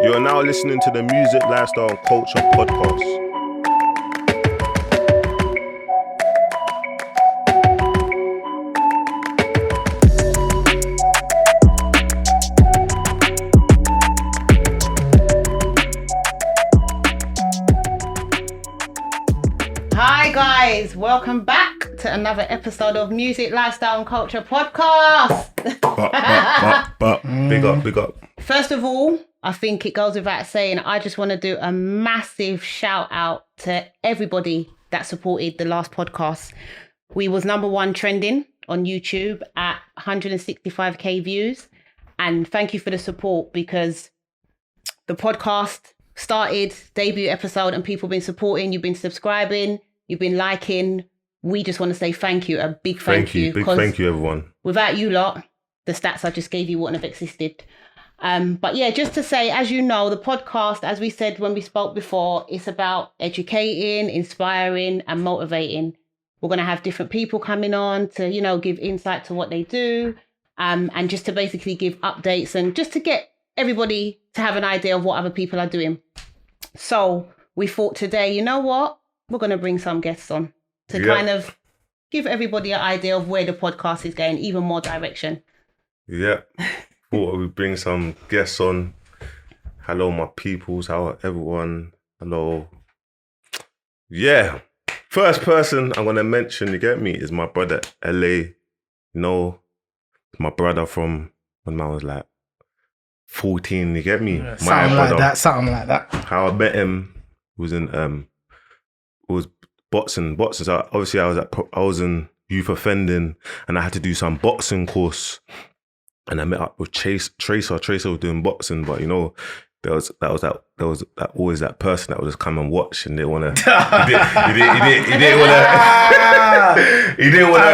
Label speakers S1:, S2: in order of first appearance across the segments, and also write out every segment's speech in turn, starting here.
S1: You are now listening to the Music, Lifestyle and Culture podcast.
S2: Hi guys, welcome back to another episode of Music, Lifestyle and Culture podcast.
S1: Big up.
S2: First of all, I think it goes without saying, I just want to do a massive shout out to everybody that supported the last podcast. We was number one trending on YouTube at 165k views. And thank you for the support, because the podcast started, debut episode, and people have been supporting, you've been subscribing, you've been liking. We just want to say thank you, a big thank you.
S1: Big thank you, everyone.
S2: Without you lot, the stats I just gave you wouldn't have existed. But yeah, just to say, as you know, the podcast, as we said when we spoke before, it's about educating, inspiring and motivating. We're going to have different people coming on to, give insight to what they do, and just to basically give updates and just to get everybody to have an idea of what other people are doing. So we thought today, you know what? We're going to bring some guests on to kind of give everybody an idea of where the podcast is going, even more direction.
S1: Yeah. Thought we bring some guests on. Hello, my peoples. How everyone? Hello. Yeah. First person I'm going to mention, you get me, is my brother, LA. My brother from when I was like 14, you get me?
S3: Yeah, something like that.
S1: How I met him was in boxing. So obviously I was in youth offending, and I had to do some boxing course, and I met up with Tracer. Tracer was doing boxing, but there was always that person that would just come and watch, and they want to. He didn't want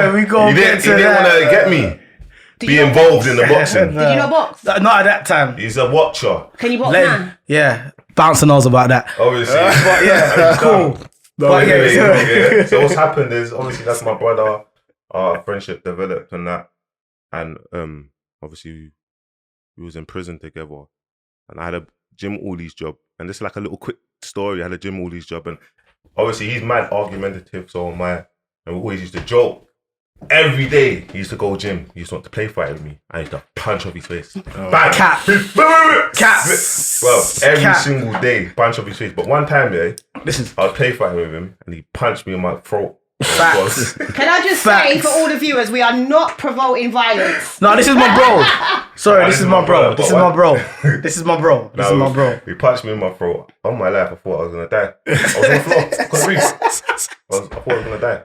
S1: to get me. Be involved in the boxing.
S2: Did you not box?
S3: Not at that time.
S1: He's a watcher.
S2: Can you box now?
S3: Yeah, Bouncer knows about that.
S1: Obviously.
S3: But yeah, cool.
S1: So what's happened is, obviously, that's my brother. Our friendship developed and that. And obviously, we was in prison together. And I had a Jim Ollie's job. And this is like a little quick story. I had a Jim Ollie's job. And obviously, he's mad argumentative, so am I. And we always used to joke. Every day he used to go gym. He used to want to play fight with me. I used to punch off his face. Bang!
S3: Cat.
S1: Well, every single day, punch off his face. But one time, I was play fighting with him, and he punched me in my throat.
S3: Facts.
S2: Can I just say, for all the viewers, we are not promoting violence.
S3: No, this is my bro. Sorry, this is my bro. This is my bro.
S1: He punched me in my throat. All my life, I thought I was gonna die. I was on the floor. Couldn't breathe. I thought I was gonna die.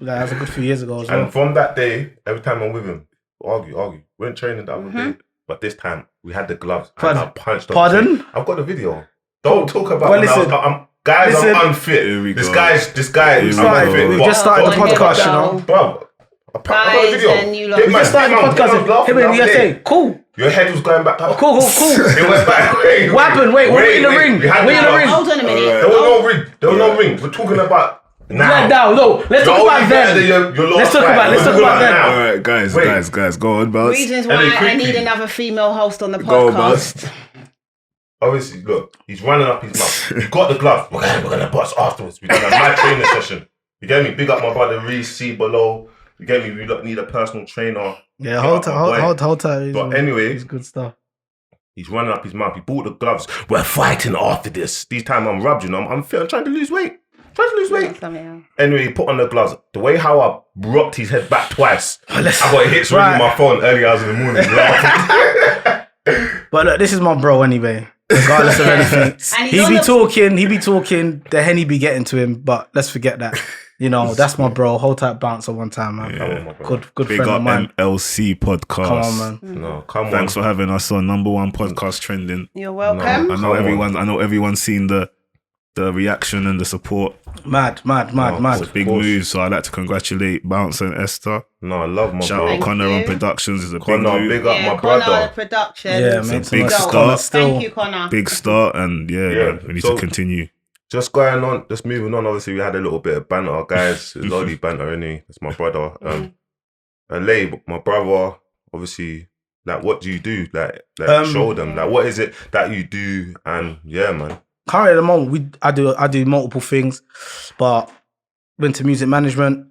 S3: That was a good few years ago as well.
S1: And from that day, every time I'm with him, argue. We weren't training that other day, but this time we had the gloves. And I punched off.
S3: Pardon?
S1: I've got the video. Don't talk about.
S3: Well, listen,
S1: I'm unfit. This guy is unfit.
S3: We've just started the podcast,
S1: Bro, I've got the video.
S2: We
S3: just started the podcast. Him and say, cool.
S1: Your head was going back up.
S3: Cool.
S1: It went back.
S3: What happened? Wait, we're in the ring. We're in the ring.
S2: Hold on a minute.
S1: There was no ring. We're talking about now.
S3: No, let's talk about then. Let's talk about then.
S4: All right, guys, go on, Bounce.
S2: Reasons why I need another female host on the podcast.
S1: Obviously, look, he's running up his mouth. He got the glove. We're gonna box afterwards. We done a mad training session. You get me? Big up my brother Reese, see below. You get me? We don't need a personal trainer.
S3: Yeah, hold tight.
S1: But anyway,
S3: it's good stuff.
S1: He's running up his mouth. He bought the gloves. We're fighting after this. These time I'm rubbed, I'm trying to lose weight. Anyway, he put on the gloves. The way how I rocked his head back twice, I got hits ringing my phone early hours in the morning.
S3: But look, this is my bro anyway. Regardless of anything, he be talking. The Henny be getting to him, but let's forget that. That's my bro. Hold tight, Bouncer one time, man.
S1: Yeah.
S3: Good
S4: Big
S3: friend
S4: up
S3: of mine.
S4: MLC podcast.
S3: Come on, man.
S1: No, come on.
S4: Thanks for having us on number one podcast trending.
S2: You're welcome.
S4: I know everyone's seen the reaction and the support.
S3: Mad.
S4: It's a big move, so I'd like to congratulate Bounce and Esther.
S1: No, I love my
S4: Shout
S1: bro.
S4: out Connor on Productions is a big move.
S1: Big up my
S2: Connor
S1: brother.
S2: Productions.
S3: Yeah,
S4: It's
S3: man.
S4: a big start.
S2: Thank you, Connor.
S4: Big start, and we need to continue.
S1: Just moving on. Obviously, we had a little bit of banter, guys. It's only banter, innit? It's my brother. LA, my brother, obviously, Like, what do you do? Like show them. Like, what is it that you do? And yeah, man.
S3: Currently at the moment, I do multiple things, but went to music management.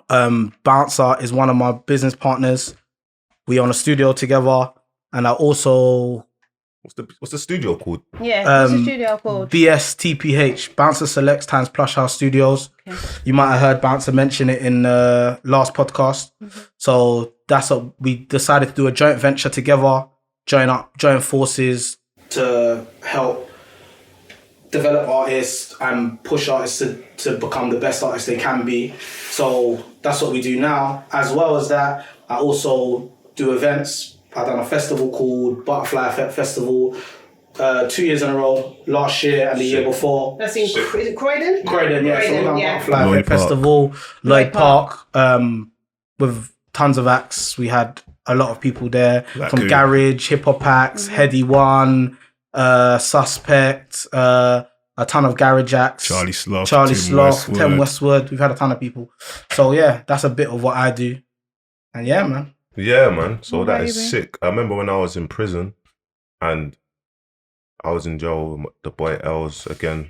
S3: Bouncer is one of my business partners. We own a studio together, and I also
S1: What's the studio called?
S2: Yeah, what's the studio called?
S3: BSTPH, Bouncer Selects times Plush House Studios. Okay. You might have heard Bouncer mention it in the last podcast. Mm-hmm. So that's what we decided to do, a joint venture together, join forces to help develop artists and push artists to become the best artists they can be. So that's what we do now. As well as that, I also do events. I've done a festival called Butterfly Effect Festival 2 years in a row, last year and the year before.
S2: That's in, is it Croydon?
S3: Croydon, yeah. So we've done Butterfly
S4: Lloyd
S3: Effect
S4: Park.
S3: Festival, Lloyd Park, with tons of acts. We had a lot of people there from Garage, Hip Hop Acts, Heady One, Suspect, a ton of Garage acts.
S4: Charlie Sloth,
S3: Tim Westwood. We've had a ton of people. So yeah, that's a bit of what I do. And yeah, man.
S1: Yeah, man. So that is sick. I remember when I was in prison and I was in jail with the boy Els again.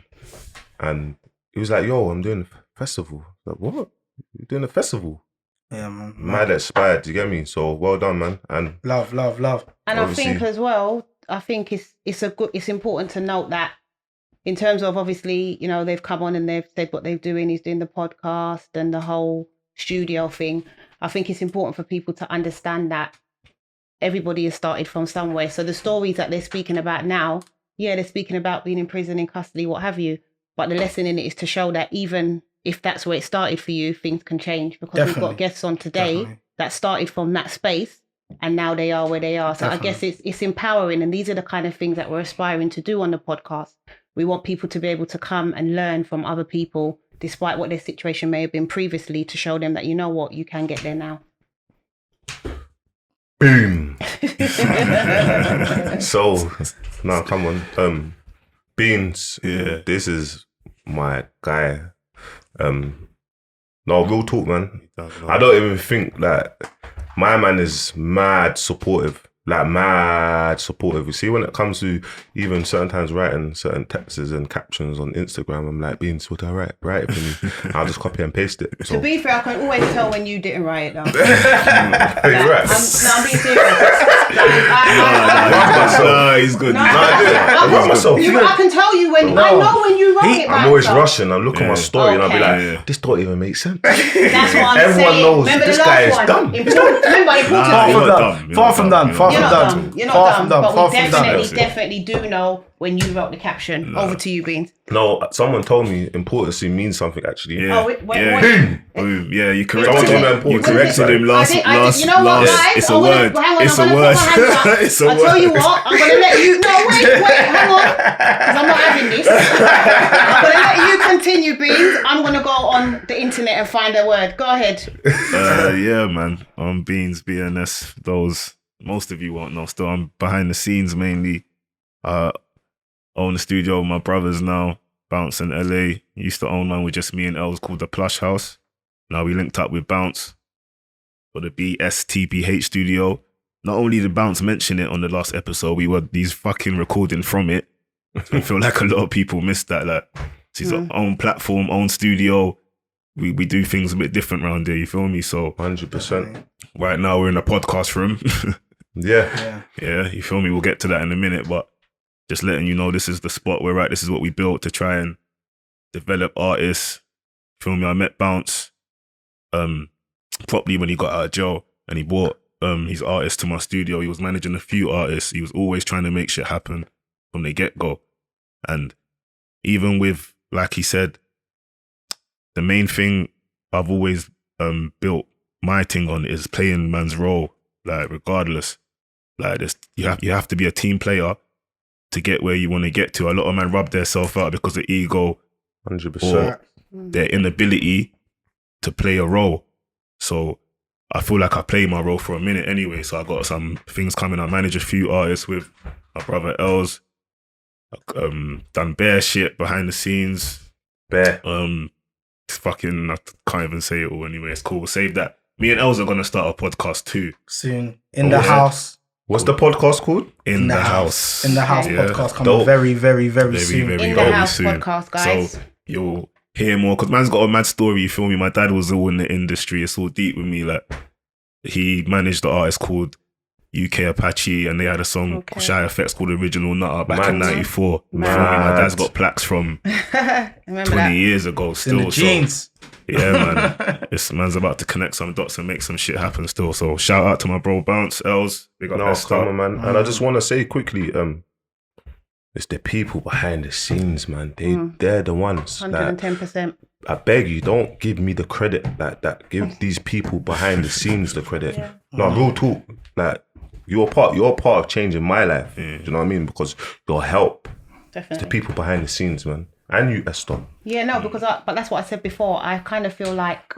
S1: And he was like, yo, I'm doing a festival. I was like, what? You're doing a festival?
S3: Yeah, man.
S1: Mad expired, do you get me? So well done, man. And
S3: love.
S2: And I think as well, it's important to note that in terms of obviously, you know, they've come on and they've said what they're doing. He's doing the podcast and the whole studio thing. I think it's important for people to understand that everybody has started from somewhere. So the stories that they're speaking about now, yeah, they're speaking about being in prison, in custody, what have you. But the lesson in it is to show that even if that's where it started for you, things can change. Because we've got guests on today that started from that space and now they are where they are. So I guess it's empowering. And these are the kind of things that we're aspiring to do on the podcast. We want people to be able to come and learn from other people, despite what their situation may have been previously, to show them that, you know what, you can get there now.
S1: Boom. So, now come on. Beans, this is my guy. No, real talk, man. I don't even think that my man is mad supportive. You see, when it comes to even certain times writing certain texts and captions on Instagram, I'm like, Beans, what I write it for me. I'll just copy and paste it. So.
S2: To be fair, I can always tell when you didn't write it though.
S1: You're right.
S2: I'm being serious.
S4: He's good.
S1: I myself.
S2: I can tell you when. I know when you write it.
S1: I'm always rushing. I look at my story and I'll be like, this don't even make sense.
S2: That's what I'm
S1: Everyone
S2: saying.
S1: knows
S2: Remember
S1: this
S2: the
S1: guy
S2: last
S1: is dumb.
S2: Remember,
S3: Far from done.
S2: You're not dumb. But we definitely do know when you wrote the caption. Over to you, Beans.
S1: No, someone told me importancy means something actually.
S4: Yeah. You corrected him last.
S2: You know what, guys?
S4: It's a word. It's a word.
S2: I'll tell you what. I'm gonna let you. No, wait, hang on, because I'm not having this. I'm gonna let you continue, Beans. I'm gonna go on the internet and find a word. Go ahead.
S4: Yeah, man. Beans, BNS. Those most of you won't know. Still, I'm behind the scenes mainly. Own a studio with my brothers now. Bounce in LA. Used to own one with just me and Els called the Plush House. Now we linked up with Bounce for the BSTPH studio. Not only did Bounce mention it on the last episode, he's fucking recording from it. I feel like a lot of people missed that. Like, it's his own platform, own studio. We do things a bit different around there, you feel me? So
S1: 100%.
S4: Right now we're in a podcast room.
S1: Yeah,
S4: you feel me? We'll get to that in a minute, but just letting you know this is the spot we're at. This is what we built to try and develop artists. Feel me? I met Bounce properly when he got out of jail and he brought his artists to my studio. He was managing a few artists. He was always trying to make shit happen from the get-go. And even with, like he said, the main thing I've always built my thing on is playing man's role, like regardless. Like this, you have to be a team player to get where you want to get to. A lot of men rub themselves out because of ego
S1: 100%.
S4: or their inability to play a role. So I feel like I played my role for a minute anyway. So I got some things coming. I manage a few artists with my brother Els. Done bare shit behind the scenes.
S1: Bare.
S4: Fucking, I can't even say it all anyway. It's cool. Save that. Me and Els are gonna start a podcast too.
S3: Soon. In the house.
S1: What's the podcast called?
S4: In the house.
S3: In the house
S4: Yeah.
S3: podcast coming very, very, very soon.
S2: In the house podcast, guys.
S4: So you'll hear more because man's got a mad story. You feel me? My dad was all in the industry. It's all deep with me. Like he managed the artist called UK Apache, and they had a song Shy Effects called Original Nutter back in '94. You feel me? My dad's got plaques from 20 years ago still.
S3: In the jeans.
S4: Yeah, man. This man's about to connect some dots and make some shit happen still. So shout out to my bro Bounce, Els. Big up that
S1: come on, man. And I just want to say quickly, it's the people behind the scenes, man. They're the ones.
S2: 110%.
S1: I beg you, don't give me the credit like that. Give these people behind the scenes the credit.
S2: Yeah.
S1: No, real talk. Like you're part of changing my life. Do you know what I mean? Because your help.
S2: Definitely.
S1: It's the people behind the scenes, man. And you, Eston.
S2: Yeah, no, because but that's what I said before. I kind of feel like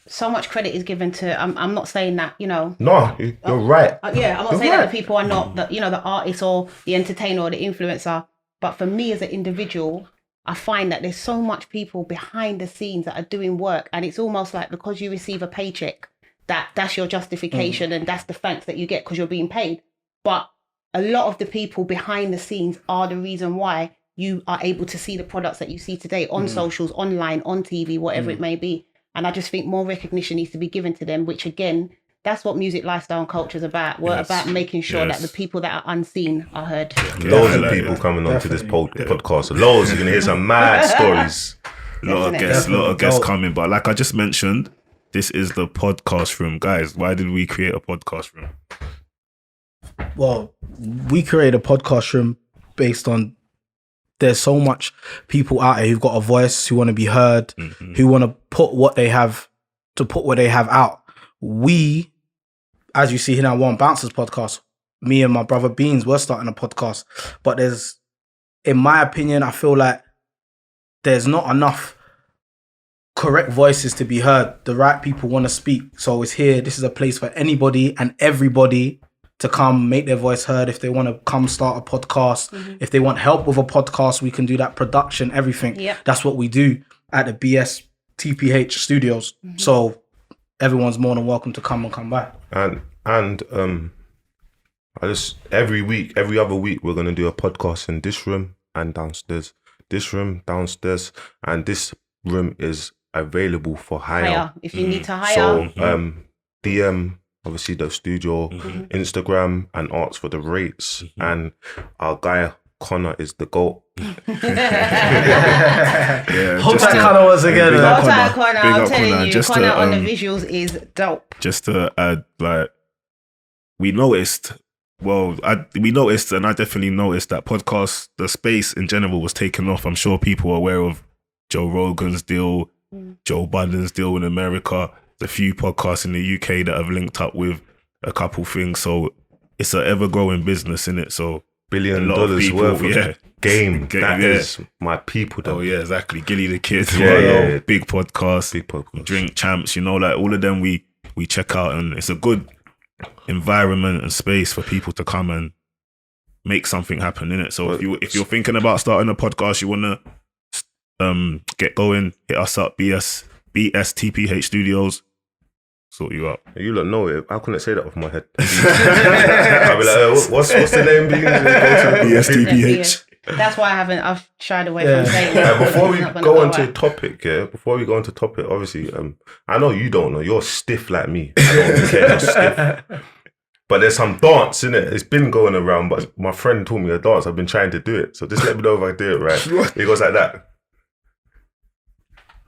S2: so much credit is given to. I'm not saying that, you know.
S1: No, you're right.
S2: Yeah, I'm not saying that the people are not the, you know, the artist or the entertainer or the influencer. But for me as an individual, I find that there's so much people behind the scenes that are doing work, and it's almost like because you receive a paycheck, that's your justification and that's the thanks that you get because you're being paid. But a lot of the people behind the scenes are the reason why you are able to see the products that you see today on socials, online, on TV, whatever it may be. And I just think more recognition needs to be given to them, which again, that's what music, lifestyle and culture is about. We're about making sure that the people that are unseen are heard.
S1: Loads of people coming onto this podcast. Loads, you're going to hear some mad stories.
S4: A lot of guests coming. But like I just mentioned, this is the podcast room. Guys, why did we create a podcast room?
S3: Well, we created a podcast room based on there's so much people out there who've got a voice, who want to be heard, who want to put what they have out. We, as you see here now, One Bouncers podcast, me and my brother Beans, we're starting a podcast. But there's, in my opinion, I feel like there's not enough correct voices to be heard. The right people want to speak. So it's here. This is a place for anybody and everybody to come make their voice heard. If they want to come start a podcast, if they want help with a podcast, we can do that, production, everything. Yep. That's what we do at the BS TPH studios. So everyone's more than welcome to come and come by.
S1: And I just every other week we're gonna do a podcast in this room and downstairs. This room, downstairs, and this room is available for hire.
S2: If you need to hire.
S1: So DM obviously the studio, Instagram, and ask for the rates. And our guy Connor is the GOAT.
S3: Hold that Connor once again.
S2: Hold that Connor. I'm telling you, Connor on the visuals is dope.
S4: Just to add, like, we noticed, and I definitely noticed that podcast, the space in general was taken off. I'm sure people are aware of Joe Rogan's deal, Joe Biden's deal in America. There's a few podcasts in the UK that have linked up with a couple things. So it's an ever-growing business, innit? So
S1: $1 billion worth of game. That is my people.
S4: Oh, yeah, exactly. Gilly the Kid. Big podcast. Drink Champs. You know, like all of them we check out, and it's a good environment and space for people to come and make something happen, innit? So if you're thinking about starting a podcast, you want to get going, hit us up, BSTPH Studios. Sort you up.
S1: You don't know it. I couldn't say that off my head. I'll be like, what's the name?
S4: BSTPH.
S2: That's why I've shied away from saying it.
S1: Before we go on to topic, obviously, I know you don't know. You're stiff like me. I don't care. You're stiff. But there's some dance in it. It's been going around, but my friend taught me a dance. I've been trying to do it. So just let me know if I do it right. It goes like that.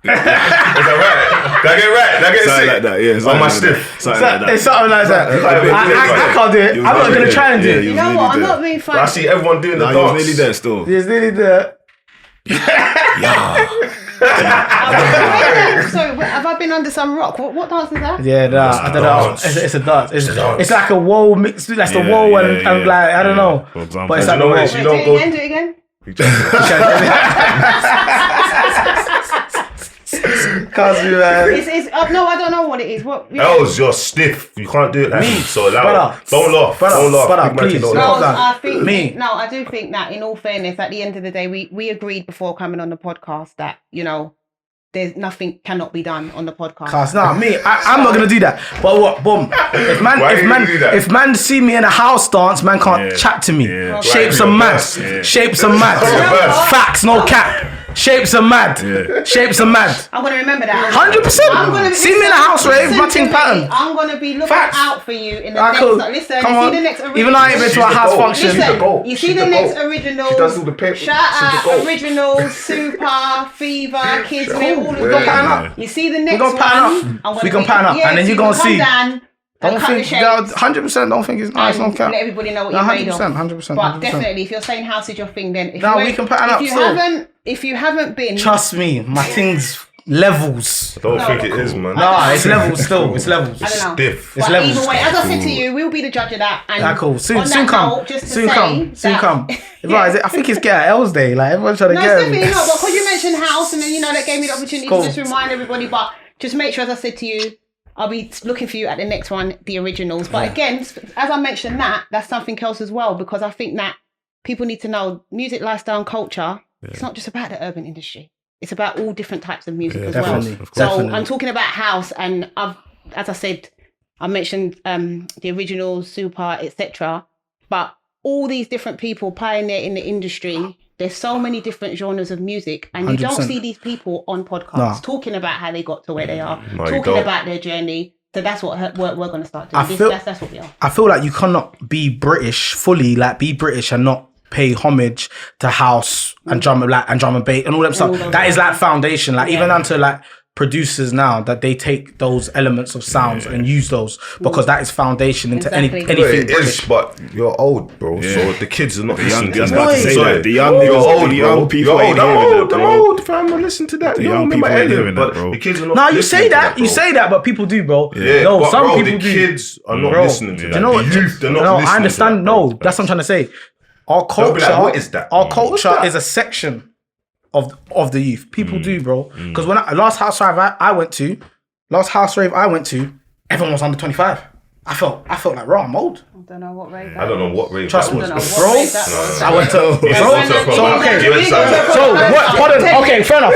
S1: Is that right? Did I get it right? Did I get it
S4: Something
S1: sick?
S4: like that, yeah.
S1: On my stiff.
S3: Something like that. It's something like that. I can't do it. I'm not going to try and do it.
S2: You know what? I'm not being funny.
S1: I see everyone doing the dance.
S4: He was nearly there still.
S3: He's nearly there.
S2: Sorry, have I been under some rock? What dance is that?
S3: Yeah, I don't know. It's a dance. It's like a whoa mix. That's the whoa and like, I don't know.
S4: For example.
S3: But it's like the whoa.
S1: You don't go.
S2: Do it again.
S3: Can't do that.
S2: No, I don't know what it is. What?
S1: Els, you're stiff. You can't do it like me. So loud. Don't laugh.
S3: Please.
S2: I do think that in all fairness, at the end of the day, we agreed before coming on the podcast that, you know, there's nothing cannot be done on the podcast.
S3: Cause I'm not gonna do that. But what? Boom. If man see me in a house dance, man can't chat to me.
S4: Yeah.
S3: Shapes are mad. Shapes are mad. Facts, no cap. Shapes are mad. Shapes are mad.
S2: I'm gonna remember that.
S3: 100%. See me in a house rave, matching pattern.
S2: I'm gonna be looking out for you in the next.
S3: Cool.
S2: Listen,
S3: Come
S2: you
S3: on.
S2: see the next original.
S3: Even though I ain't been to a house function.
S2: Listen, you see the next original.
S1: She does all the paper.
S2: Shout out original, super, fever, kids, man, all of
S3: We gon' pattern up.
S2: You see the next
S3: gon' pattern
S2: one.
S3: up. We gon' pattern up, and then you gon' see.
S2: Don't think
S3: 100% don't think it's nice, no cap.
S2: Let everybody know what you're made of.
S3: 100%.
S2: But definitely, if you're saying house is your thing, then
S3: we can pattern up still.
S2: If you haven't been,
S3: Trust me, my thing's levels.
S1: I don't think it is, man.
S3: Nah, it's levels still. It's levels.
S2: I don't know.
S1: Stiff.
S3: It's
S2: but
S3: levels.
S2: either way, as I said to you, we'll be the judge of that. And
S3: Cool. Soon
S2: on that
S3: come.
S2: note, just to
S3: Soon
S2: say
S3: come. Soon
S2: that-
S3: come. Right, I think it's Get Out L's Day. Like everyone's trying to
S2: No,
S3: get
S2: it's
S3: me.
S2: definitely not. But because you mentioned house, and then that gave me the opportunity
S3: Cool.
S2: to just remind everybody. But just make sure, as I said to you, I'll be looking for you at the next one, the originals. But again, as I mentioned that's something else as well, because I think that people need to know music, lifestyle, and culture. It's not just about the urban industry. It's about all different types of music as
S3: definitely,
S2: well.
S3: of
S2: So
S3: course.
S2: I'm talking about house, and as I said, I mentioned the originals, super, etc. But all these different people pioneer in the industry. There's so many different genres of music, and you don't
S3: 100%.
S2: see these people on podcasts talking about how they got to where they are,
S1: No, you
S2: talking
S1: don't.
S2: about their journey. So that's what we're going to start doing. That's what we are.
S3: I feel like you cannot be British fully, like be British and not pay homage to house and drum and bass and all that stuff. That is like foundation. Like even unto like producers now, that they take those elements of sounds and use those, because that is foundation into
S2: Exactly.
S3: anything
S1: It
S3: British.
S1: is, but you're old, bro. So the kids are not listening to
S4: I was
S1: that.
S4: about to say
S1: Sorry.
S4: that. The young
S1: You're
S4: niggas,
S1: old,
S4: the
S1: bro.
S4: young people
S1: You're
S4: ain't
S1: old.
S4: hearing it,
S1: I'm
S4: bro.
S1: old, fam. Listen to that.
S4: The
S1: You
S4: young
S1: don't remember
S4: people ain't
S1: Elliot,
S4: hearing that,
S1: but
S4: bro.
S1: the kids are not.
S3: No, you
S1: listening
S3: say
S1: to
S3: that. You
S1: bro.
S3: say that, but people do, bro.
S1: Yeah,
S3: No,
S1: but
S3: some
S1: bro,
S3: people
S1: the
S3: do.
S1: kids are not
S3: Bro,
S1: listening to
S3: do
S1: that.
S3: you know what?
S1: The youth, they're not
S3: No,
S1: listening
S3: I understand.
S1: to that, bro.
S3: No, that's what I'm trying to say. Our
S1: They'll
S3: culture,
S1: be like, what is that?
S3: Our culture is a section of the youth. People do, bro. Because when last house rave I went to, everyone was under 25. I felt like, bro, I'm old.
S2: I don't know what rave.
S1: I don't know what rave
S3: Trust
S1: that
S3: me,
S1: was.
S3: bro. I went to,
S1: You
S3: bro.
S1: went to-
S3: So okay.
S1: You went to-
S3: So what? Pardon. Okay, fair enough.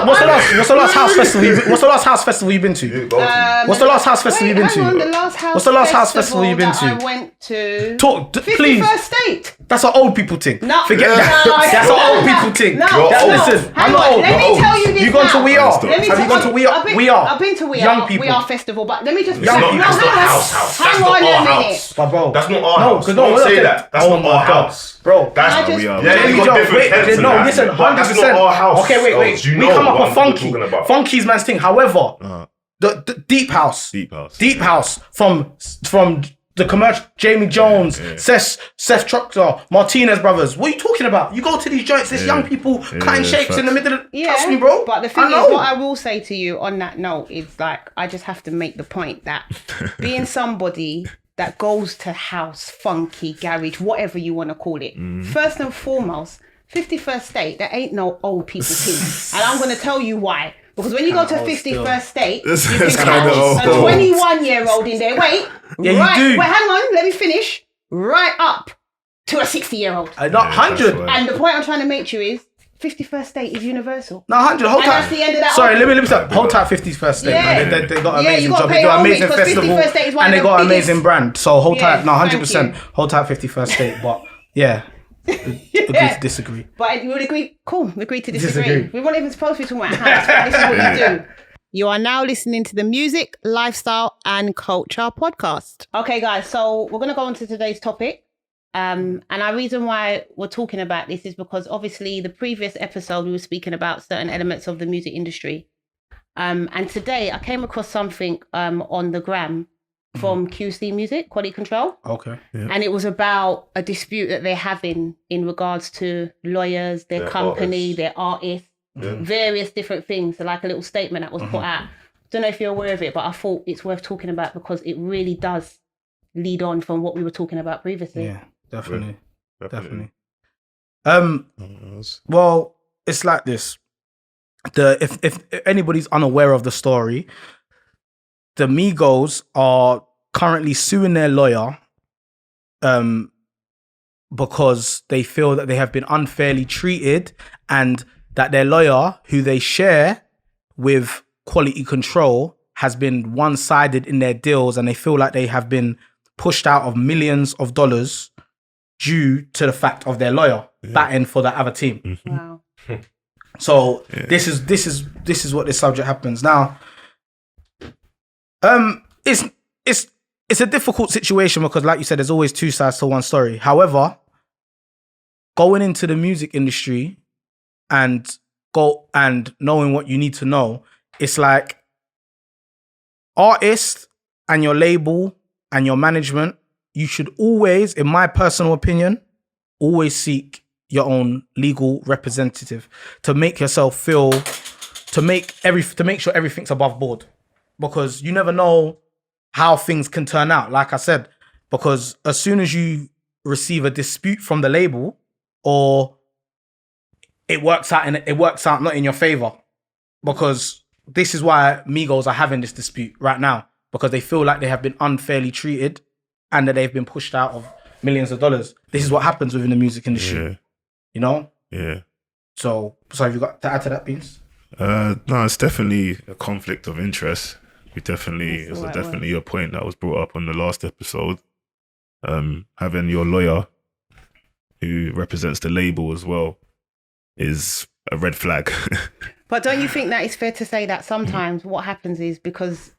S3: What's the last house festival? What's the last house festival you've been to?
S1: You go to-
S3: What's the last house festival you've been
S2: Hang on,
S3: to?
S2: the last house
S3: What's the last house festival you've been
S2: that
S3: to?
S2: I went to.
S3: Talk, please.
S2: 51st State.
S3: That's an old people thing.
S2: No,
S3: Forget
S2: no,
S3: that.
S2: no,
S3: That's
S2: no,
S3: an old
S2: no,
S3: people thing.
S2: no,
S3: Listen,
S2: hang
S3: I'm not
S2: on,
S3: old.
S2: let me tell you this
S3: You gone to
S2: now.
S3: We Are?
S2: Let me
S3: Have you
S2: tell-
S3: gone to We Are?
S2: I've been-
S3: We Are.
S2: I've been to We Are.
S3: Young people.
S2: We Are festival, but let me just.
S1: It's not
S2: hang on.
S1: house. That's
S2: Hang
S1: not
S2: on
S1: our
S2: a minute.
S1: house.
S3: But bro,
S1: That's not our house.
S3: because
S1: Don't say
S3: look,
S1: that. That's
S3: oh
S1: not
S3: my
S1: our
S3: God.
S1: house.
S3: Bro,
S1: That's
S2: I just-
S4: we are.
S1: Yeah,
S3: Jamie
S1: you got
S3: Jones,
S1: different heads
S3: wait,
S1: to
S3: no,
S1: that.
S3: listen,
S1: But
S3: 100%.
S1: that's not our house.
S3: Okay, wait.
S1: You
S3: We
S1: know
S3: come up
S1: what
S3: with
S1: I'm
S3: funky.
S1: talking about.
S3: Funky's man's thing. However, the deep house, deep house from the commercial, Jamie Jones, Seth Tructor, Martinez brothers. What are you talking about? You go to these joints, there's young people cutting shapes in the middle of. Trust me, bro.
S2: But the thing
S3: I
S2: is,
S3: know.
S2: what I will say to you on that note is like, I just have to make the point that being somebody that goes to house, funky, garage, whatever you want to call it, first and foremost, 51st State, there ain't no old people team. And I'm going to tell you why. Because when you go to 51st State,
S4: This
S2: you
S4: is
S2: can
S4: kinda
S2: have
S4: old.
S2: a 21-year-old in there. Wait,
S3: Yeah, you
S2: right,
S3: do.
S2: wait, hang on, let me finish. Right up to a 60-year-old.
S3: Not 100.
S2: And the point I'm trying to make to you is 51st State is universal.
S3: No, 100. Hold
S2: And
S3: tight.
S2: that's the end of that
S3: Sorry,
S2: argument.
S3: let me stop. Hold tight. 51st State.
S2: Yeah.
S3: Man. They got
S2: Yeah,
S3: amazing
S2: you gotta
S3: job.
S2: pay
S3: They got
S2: homage,
S3: amazing
S2: 'cause
S3: festival,
S2: 51st State is one
S3: and
S2: of
S3: they
S2: the
S3: got
S2: biggest-
S3: amazing brand. So hold
S2: Yeah,
S3: tight. No,
S2: thank
S3: 100%.
S2: you.
S3: Hold tight. 51st State. But yeah, agree to disagree.
S2: But we'll agree. Cool. We agree to disagree.
S3: Disagree.
S2: We weren't even supposed to be talking about house, but this is what we do. You are now listening to the Music, Lifestyle and Culture podcast. Okay, guys. So we're going to go on to today's topic. And our reason why we're talking about this is because obviously the previous episode we were speaking about certain elements of the music industry. And today I came across something on the gram from QC Music, Quality Control.
S3: Okay.
S2: And it was about a dispute that they're having in regards to lawyers, their company, their artists, various different things. So like a little statement that was put out. Don't know if you're aware of it, but I thought it's worth talking about because it really does lead on from what we were talking about previously.
S3: Yeah, definitely. Well, it's like this. If anybody's unaware of the story, the Migos are currently suing their lawyer because they feel that they have been unfairly treated and that their lawyer, who they share with Quality Control has been one-sided in their deals, and they feel like they have been pushed out of millions of dollars due to the fact of their lawyer batting for the other team.
S2: Wow.
S3: So this is what this subject happens now. It's a difficult situation because, like you said, there's always two sides to one story. However, going into the music industry and knowing what you need to know, it's like artist and your label and your management, you should always, in my personal opinion, always seek your own legal representative to make yourself feel, to make sure everything's above board, because you never know how things can turn out. Like I said, because as soon as you receive a dispute from the label, or it works out not in your favor, because this is why Migos are having this dispute right now, because they feel like they have been unfairly treated and that they've been pushed out of millions of dollars. This is what happens within the music industry.
S4: Yeah.
S3: You know?
S4: Yeah.
S3: So have you got to add to that, Beans?
S4: No, it's definitely a conflict of interest. It was
S2: right
S4: definitely a point that was brought up on the last episode. Having your lawyer who represents the label as well is a red flag.
S2: But don't you think that it's fair to say that sometimes what happens is, because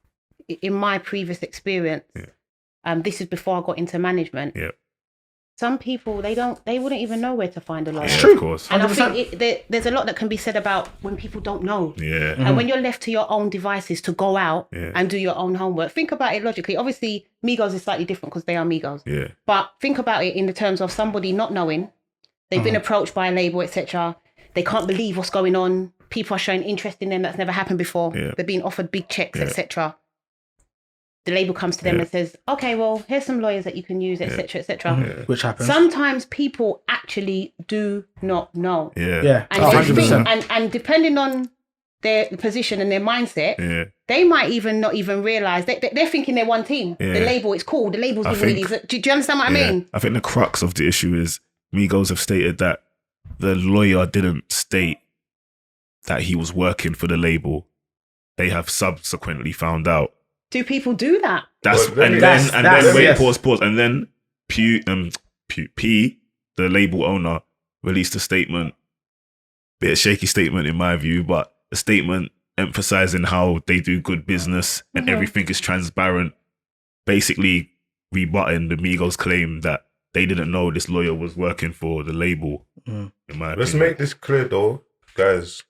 S2: in my previous experience, this is before I got into management.
S4: Yeah.
S2: Some people, they wouldn't even know where to find a lawyer.
S3: It's true.
S4: Of course.
S2: And I think there's a lot that can be said about when people don't know.
S4: Yeah.
S2: And when you're left to your own devices to go out
S4: Yeah.
S2: and do your own homework, think about it logically. Obviously, Migos is slightly different because they are Migos.
S4: Yeah.
S2: But think about it in the terms of somebody not knowing. They've been approached by a label, etc. They can't believe what's going on. People are showing interest in them that's never happened before.
S4: Yeah.
S2: They're being offered big checks, etc. The label comes to them and says, okay, well, here's some lawyers that you can use, etc., etc.
S3: Which happens.
S2: Sometimes people actually do not know.
S4: Yeah.
S3: Yeah.
S2: And,
S3: 100%.
S2: and depending on their position and their mindset,
S4: Yeah.
S2: they might even not even realise. They're thinking they're one team.
S4: Yeah.
S2: The label, it's cool. The label's
S4: I
S2: giving me
S4: think-
S2: these. Do you understand what I mean?
S4: I think the crux of the issue is Migos have stated that the lawyer didn't state that he was working for the label. They have subsequently found out.
S2: Do people do that?
S4: That's
S1: Well,
S4: and
S3: that's-
S4: then wait,
S3: yes.
S4: pause, and then P, the label owner, released a statement, bit of shaky statement in my view, but a statement emphasizing how they do good business and everything is transparent, basically rebutting the Migos claim that they didn't know this lawyer was working for the label. In my
S1: Let's
S4: opinion.
S1: make this clear though, guys.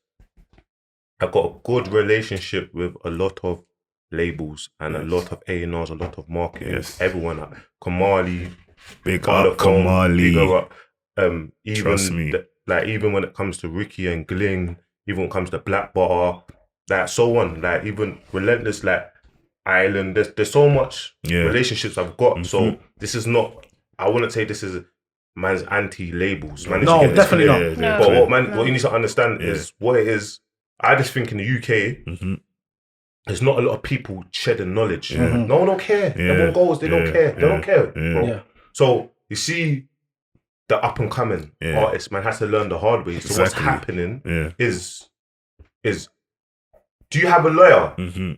S1: I've got a good relationship with a lot of labels and a lot of A&Rs, a lot of marketing.
S4: Yes.
S1: Everyone, Kamali,
S4: Big
S1: Carla
S4: up
S1: Phone,
S4: Kamali.
S1: big up,
S4: Trust me.
S1: like even when it comes to Ricky and Gling, even when it comes to Black Bar, like so on, like even Relentless, like Island. There's so much relationships I've got. So this is not. I wouldn't say this is man's anti-labels. Man,
S3: No, definitely not.
S4: Yeah,
S2: No.
S1: But what you need to understand is what it is. I just think in the UK, there's not a lot of people shedding knowledge. No one don't care. Everyone goes, they don't care. They don't care, bro.
S3: Yeah.
S1: So you see, the up and coming artist man has to learn the hard way. So what's
S4: Exactly.
S1: happening is do you have a lawyer?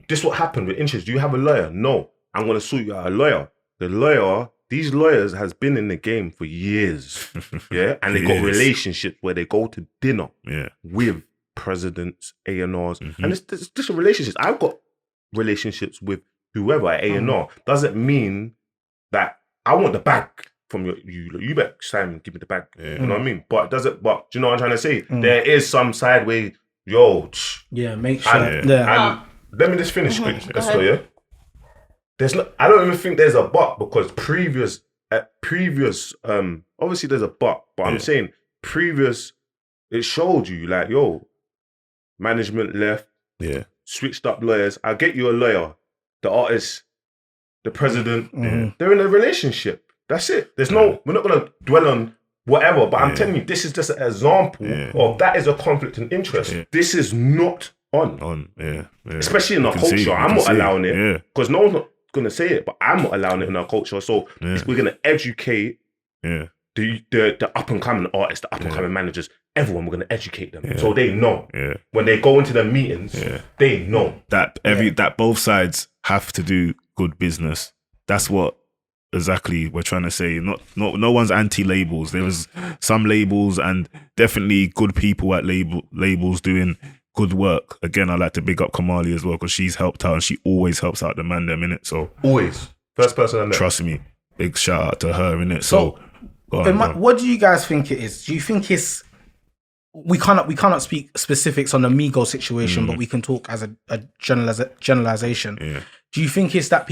S1: This what happened with Inches. Do you have a lawyer? No. I'm gonna sue you out a lawyer. The lawyer, these lawyers has been in the game for years. Yeah. And they got relationships where they go to dinner with presidents, A&Rs. And it's just a relationships. I've got relationships with whoever at A&R. Doesn't mean that I want the bag from you bet Simon, give me the bag. You know what I mean? But do you know what I'm trying to say? There is some side way,
S3: Yeah, make sure.
S1: and let me just finish quick. Let's go, yeah. I don't even think there's a but, because previous obviously there's a but I'm saying previous, it showed you like, management left, switched up lawyers. I'll get you a lawyer, the artist, the president, they're in a relationship. That's it. We're not gonna dwell on whatever, but I'm telling you, this is just an example of that is a conflict of interest. This is not on. Especially in our culture. I'm not allowing it. Because no one's not gonna say it, but I'm not allowing it in our culture. So we're gonna educate the up and coming artists, the up and coming managers, everyone, we're gonna educate them so they know. When they go into the meetings, they know
S4: that both sides have to do good business. That's what exactly we're trying to say. No one's anti-labels. There was some labels and definitely good people at labels doing good work. Again, I like to big up Kamali as well because she's helped out and she always helps out the man them, innit? So
S1: always first person I met.
S4: Trust me, big shout out to her, innit?
S3: So
S4: go on.
S3: what do you guys think it is? Do you think it's we cannot speak specifics on the Migos situation, but we can talk as a generalization.
S4: Yeah.
S3: Do you think it's that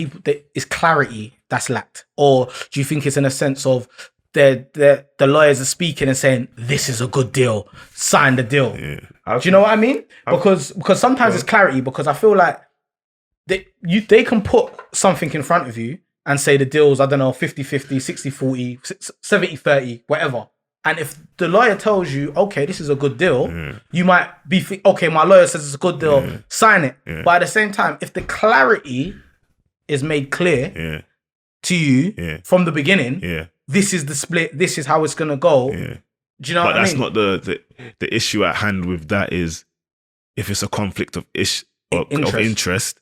S3: it's clarity that's lacked, or do you think it's in a sense of the lawyers are speaking and saying this is a good deal, sign the deal?
S4: Yeah.
S3: Do you know what I mean? Because sometimes it's clarity, because I feel like they can put something in front of you and say the deal's, I don't know, 50-50, 60-40, 70-30, whatever. And if the lawyer tells you, okay, this is a good deal, you might be, okay, my lawyer says it's a good deal, sign it. But at the same time, if the clarity is made clear to you from the beginning, this is the split, this is how it's going to go. Do you know what I mean?
S4: But that's not the issue at hand with that is if it's a conflict of interest,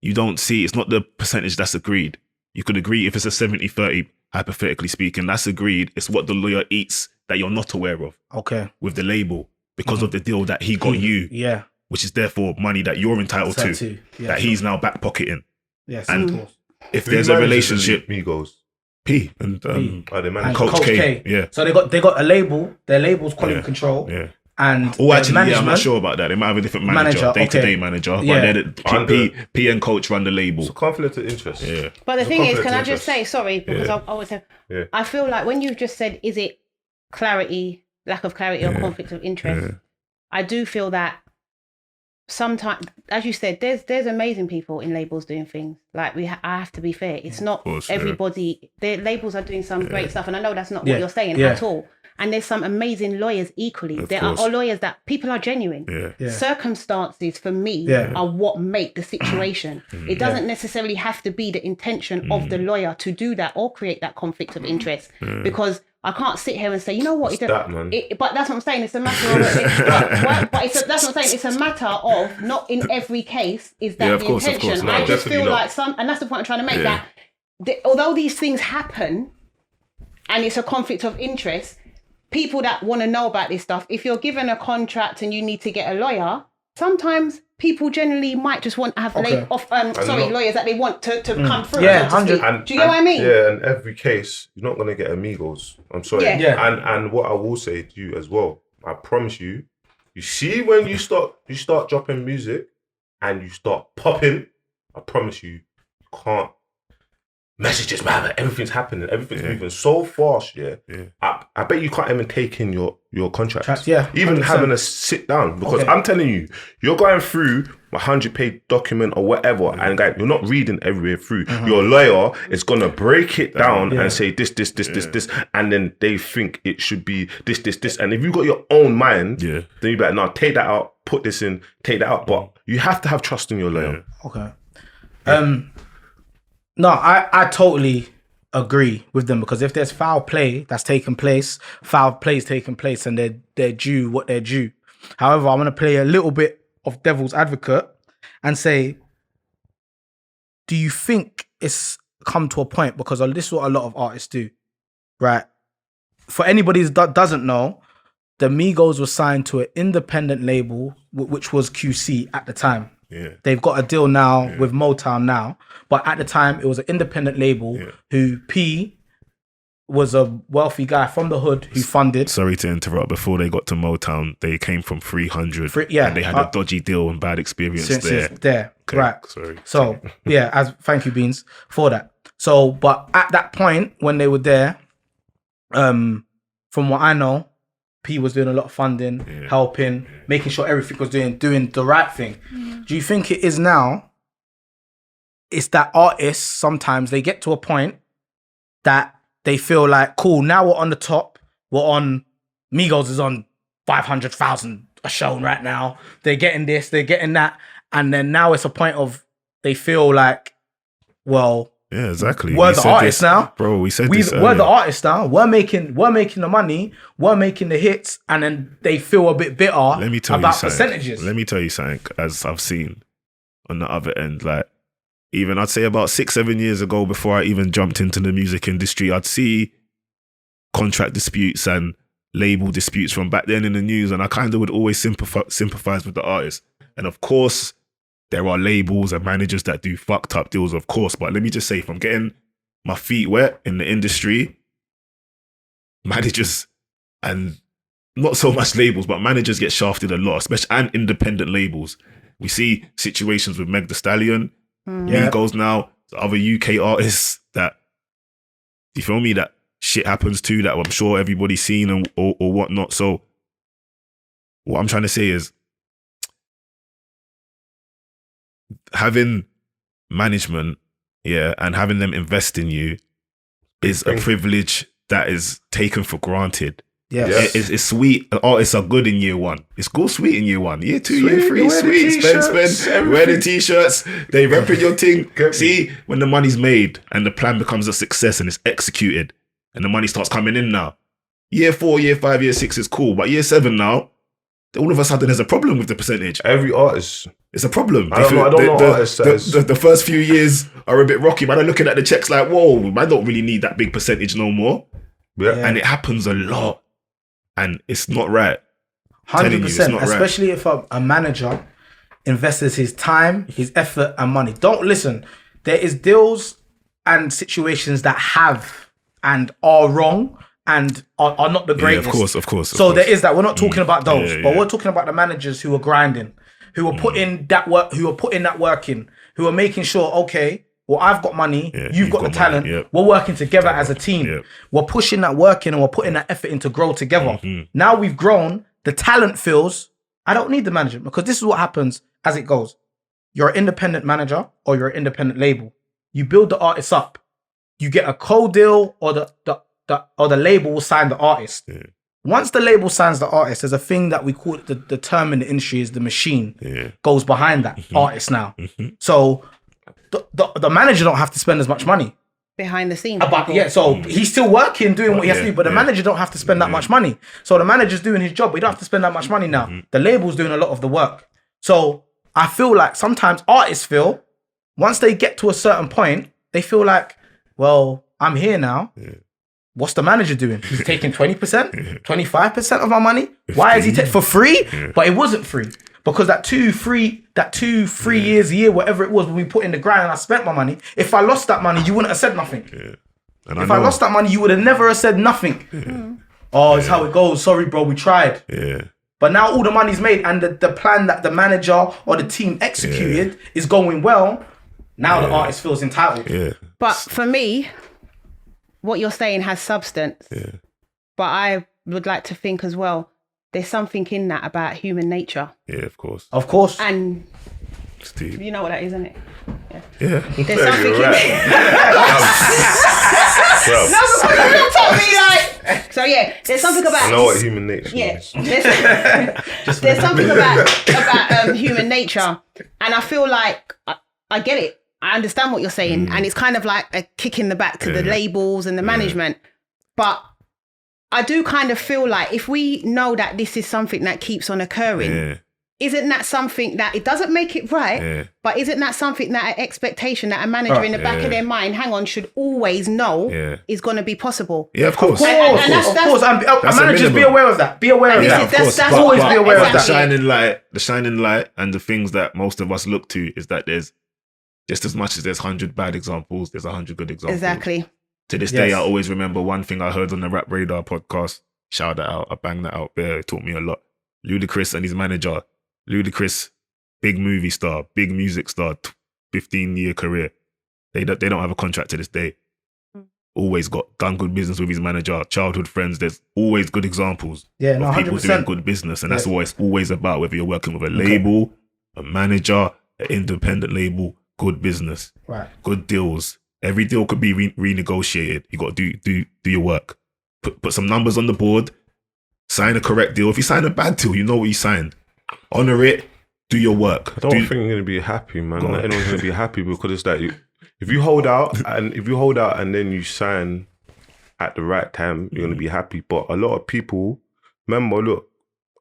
S4: you don't see, it's not the percentage that's agreed. You could agree if it's a 70-30, hypothetically speaking, that's agreed. It's what the lawyer eats that you're not aware of.
S3: Okay. With
S4: the label because of the deal that he got you.
S3: Yeah.
S4: Which is therefore money that you're entitled to. That he's now back pocketing.
S3: Yes.
S4: And if there's a relationship,
S1: Migos.
S4: P and
S3: Coach K.
S4: Yeah.
S3: So they got a label. Their label's Quality Control.
S4: Yeah.
S3: And
S4: actually, I'm not sure about that. They might have a different manager, day-to-day manager.
S3: Yeah.
S4: But P and Coach run the label.
S1: It's a conflict of interest.
S4: Yeah.
S2: But the thing is, can I just say, sorry, because I always say, I feel like when you've just said, is it clarity, lack of clarity, or conflict of interest? I do feel that sometimes, as you said, there's amazing people in labels doing things. Like I have to be fair. It's not everybody. The labels are doing some great stuff, and I know that's not what you're saying at all. And there's some amazing lawyers equally. There are lawyers that people are genuine. Circumstances for me are what make the situation. It doesn't necessarily have to be the intention of the lawyer to do that or create that conflict of interest. Because I can't sit here and say, you know what?
S1: But
S2: that's what I'm saying. It's a matter of. That's what I'm saying. It's a matter of not in every case is that the intention.
S1: No,
S2: I just feel
S1: not.
S2: like and that's the point I'm trying to make. That although these things happen, and it's a conflict of interest. People that want to know about this stuff, if you're given a contract and you need to get a lawyer, sometimes people generally might just want to have lawyers that they want to come through.
S3: Yeah,
S2: 100. Do you get what I mean?
S1: Yeah, in every case, you're not going to get amigos. I'm sorry. And what I will say to you as well, I promise you, you see when you start dropping music and you start popping, I promise you can't. Messages, man, everything's happening. Everything's moving so fast, I bet you can't even take in your contracts. Even 100%. Having a sit down. Because I'm telling you, you're going through a 100-page document or whatever, and guys, you're not reading everywhere through. Your lawyer is going to break it down and say this, and then they think it should be this. And if you've got your own mind, then you're like, no, take that out, put this in, take that out. But you have to have trust in your lawyer.
S3: Okay. No, I totally agree with them, because if there's foul play that's taken place, and they're due what they're due. However, I'm going to play a little bit of devil's advocate and say, do you think it's come to a point, because this is what a lot of artists do, right? For anybody that doesn't know, the Migos was signed to an independent label, which was QC at the time. They've got a deal now with Motown now, but at the time it was an independent label who P was a wealthy guy from the hood who funded.
S4: Sorry to interrupt. Before they got to Motown, they came from 300. And they had a dodgy deal and bad experience there.
S3: Okay, right.
S4: Sorry.
S3: So thank you, Beans, for that. So, but at that point when they were there, from what I know, P was doing a lot of funding, helping, making sure everything was doing the right thing. Do you think it is now? It's that artists, sometimes they get to a point that they feel like, cool, now we're on the top. Migos is on 500,000 a show right now. They're getting this, they're getting that. And then now it's a point of, they feel like, well,
S4: Yeah, exactly.
S3: We're
S4: We
S3: the
S4: said
S3: artists
S4: this-
S3: now.
S4: Bro, we said
S3: We're
S4: this
S3: the
S4: earlier.
S3: artists now. We're making the money. We're making the hits, and then they feel a bit bitter
S4: Let me tell you
S3: about
S4: something.
S3: percentages.
S4: Let me tell you something, as I've seen on the other end, like even I'd say about 6-7 years ago, before I even jumped into the music industry, I'd see contract disputes and label disputes from back then in the news, and I kind of would always sympathize with the artists. And of course, there are labels and managers that do fucked up deals, of course. But let me just say, if I'm getting my feet wet in the industry, managers and not so much labels, but managers get shafted a lot, especially and independent labels. We see situations with Meg Thee Stallion,
S3: Yeah.
S4: Migos now, the other UK artists that, you feel me, that shit happens to, that I'm sure everybody's seen or whatnot. So what I'm trying to say is, having management, and having them invest in you is a privilege that is taken for granted.
S3: Yes.
S4: It's sweet. Artists are good in year one. It's cool, sweet in year one. Year two,
S1: Sweet,
S4: year three,
S1: you wear the
S4: sweet.
S1: t-shirts,
S4: Spend. Wear the
S1: everything.
S4: t-shirts. They repping your thing.
S1: Get me.
S4: See, when the money's made and the plan becomes a success and it's executed and the money starts coming in now. Year 4, year 5, year 6 is cool. But year 7 now, all of a sudden there's a problem with the percentage.
S1: Every artist.
S4: It's a problem.
S1: I don't know artists that is-
S4: The first few years are a bit rocky. Man, I'm looking at the checks like, whoa, man, don't really need that big percentage no more.
S1: Yeah.
S4: And it happens a lot. And it's not right. Telling you, it's
S3: 100%.
S4: not right.
S3: Especially if a manager invests his time, his effort, and money. Don't listen. There is deals and situations that have and are wrong and are not the
S4: Yeah,
S3: greatest.
S4: of course.
S3: So there is that. We're not talking about those,
S4: Yeah,
S3: but
S4: yeah.
S3: we're talking about the managers who are grinding, who are putting that work, who are putting that work in, who are making sure, okay, well, I've got money,
S4: Yeah,
S3: you've got the
S4: money,
S3: talent,
S4: yep.
S3: we're working together as a team.
S4: Yep.
S3: We're pushing that work in and we're putting that effort in to grow together.
S4: Mm-hmm.
S3: Now we've grown, the talent feels, I don't need the management, because this is what happens as it goes. You're an independent manager or you're an independent label. You build the artists up. You get a co-deal or the label will sign the artist.
S4: Yeah.
S3: Once the label signs the artist, there's a thing that we call it, the term in the industry is the machine goes behind that artist now. So the manager don't have to spend as much money.
S2: behind the scenes.
S3: But
S2: people.
S3: yeah, so he's still working, doing what he has to
S4: Yeah,
S3: do, but the
S4: yeah.
S3: manager don't have to spend that much money. So the manager's doing his job, but he don't have to spend that much money now. The label's doing a lot of the work. So I feel like sometimes artists feel, once they get to a certain point, they feel like, well, I'm here now. What's the manager doing? He's taking 20%, 25% of my money. Why is he taking for free? But it wasn't free. Because that two, three years a year, whatever it was, when we put in the grind and I spent my money, if I lost that money, you wouldn't have said nothing.
S4: And
S3: If I lost that money, you would have never have said nothing. Oh, it's how it goes. Sorry, bro, we tried. But now all the money's made and the plan that the manager or the team executed is going well. Now the artist feels entitled.
S2: But for me, what you're saying has substance. But I would like to think as well, there's something in that about human nature.
S4: Yeah, of course.
S3: Of course.
S2: And
S4: Steve.
S2: you know what that is, isn't it?
S4: Yeah.
S2: There's something in
S1: right.
S2: it.
S1: Bro,
S2: No, because you looked at me like... So yeah, there's something about...
S1: I know what human nature
S2: Yeah,
S1: is.
S2: there's something about human nature, and I feel like I get it. I understand what you're saying, and it's kind of like a kick in the back to the labels and the management. But I do kind of feel like if we know that this is something that keeps on occurring, isn't that something that it doesn't make it right? But isn't that something that an expectation that a manager in the back of their mind, hang on, should always know is going to be possible?
S4: Yeah, of course.
S3: Of course. And
S4: That's a
S3: managers, be
S4: minimum.
S3: aware of that. Be aware of
S2: Yeah,
S3: that.
S2: that's
S3: always
S2: what-
S3: be aware of
S2: exactly.
S3: that.
S4: The shining light and the things that most of us look to is that there's just as much as there's 100 bad examples, there's 100 good examples.
S2: Exactly.
S4: To this day,
S3: Yes.
S4: I always remember one thing I heard on the Rap Radar podcast. Shout that out. I banged that out there. It taught me a lot. Ludacris and his manager. Ludacris, big movie star, big music star, 15-year career. They don't have a contract to this day. Always done good business with his manager, childhood friends. There's always good examples
S3: Yeah, no,
S4: of people
S3: 100%.
S4: doing good business. And that's what it's always about, whether you're working with a label, a manager, an independent label, good business,
S3: Right.
S4: good deals. Every deal could be renegotiated. You got to do your work. Put some numbers on the board. Sign a correct deal. If you sign a bad deal, you know what you signed. Honor it. Do your work.
S1: I don't think you're going to be happy, man.
S4: Go on.
S1: Not anyone's going to be happy because it's like, if if you hold out and then you sign at the right time, you're gonna be happy. But a lot of people, remember, look,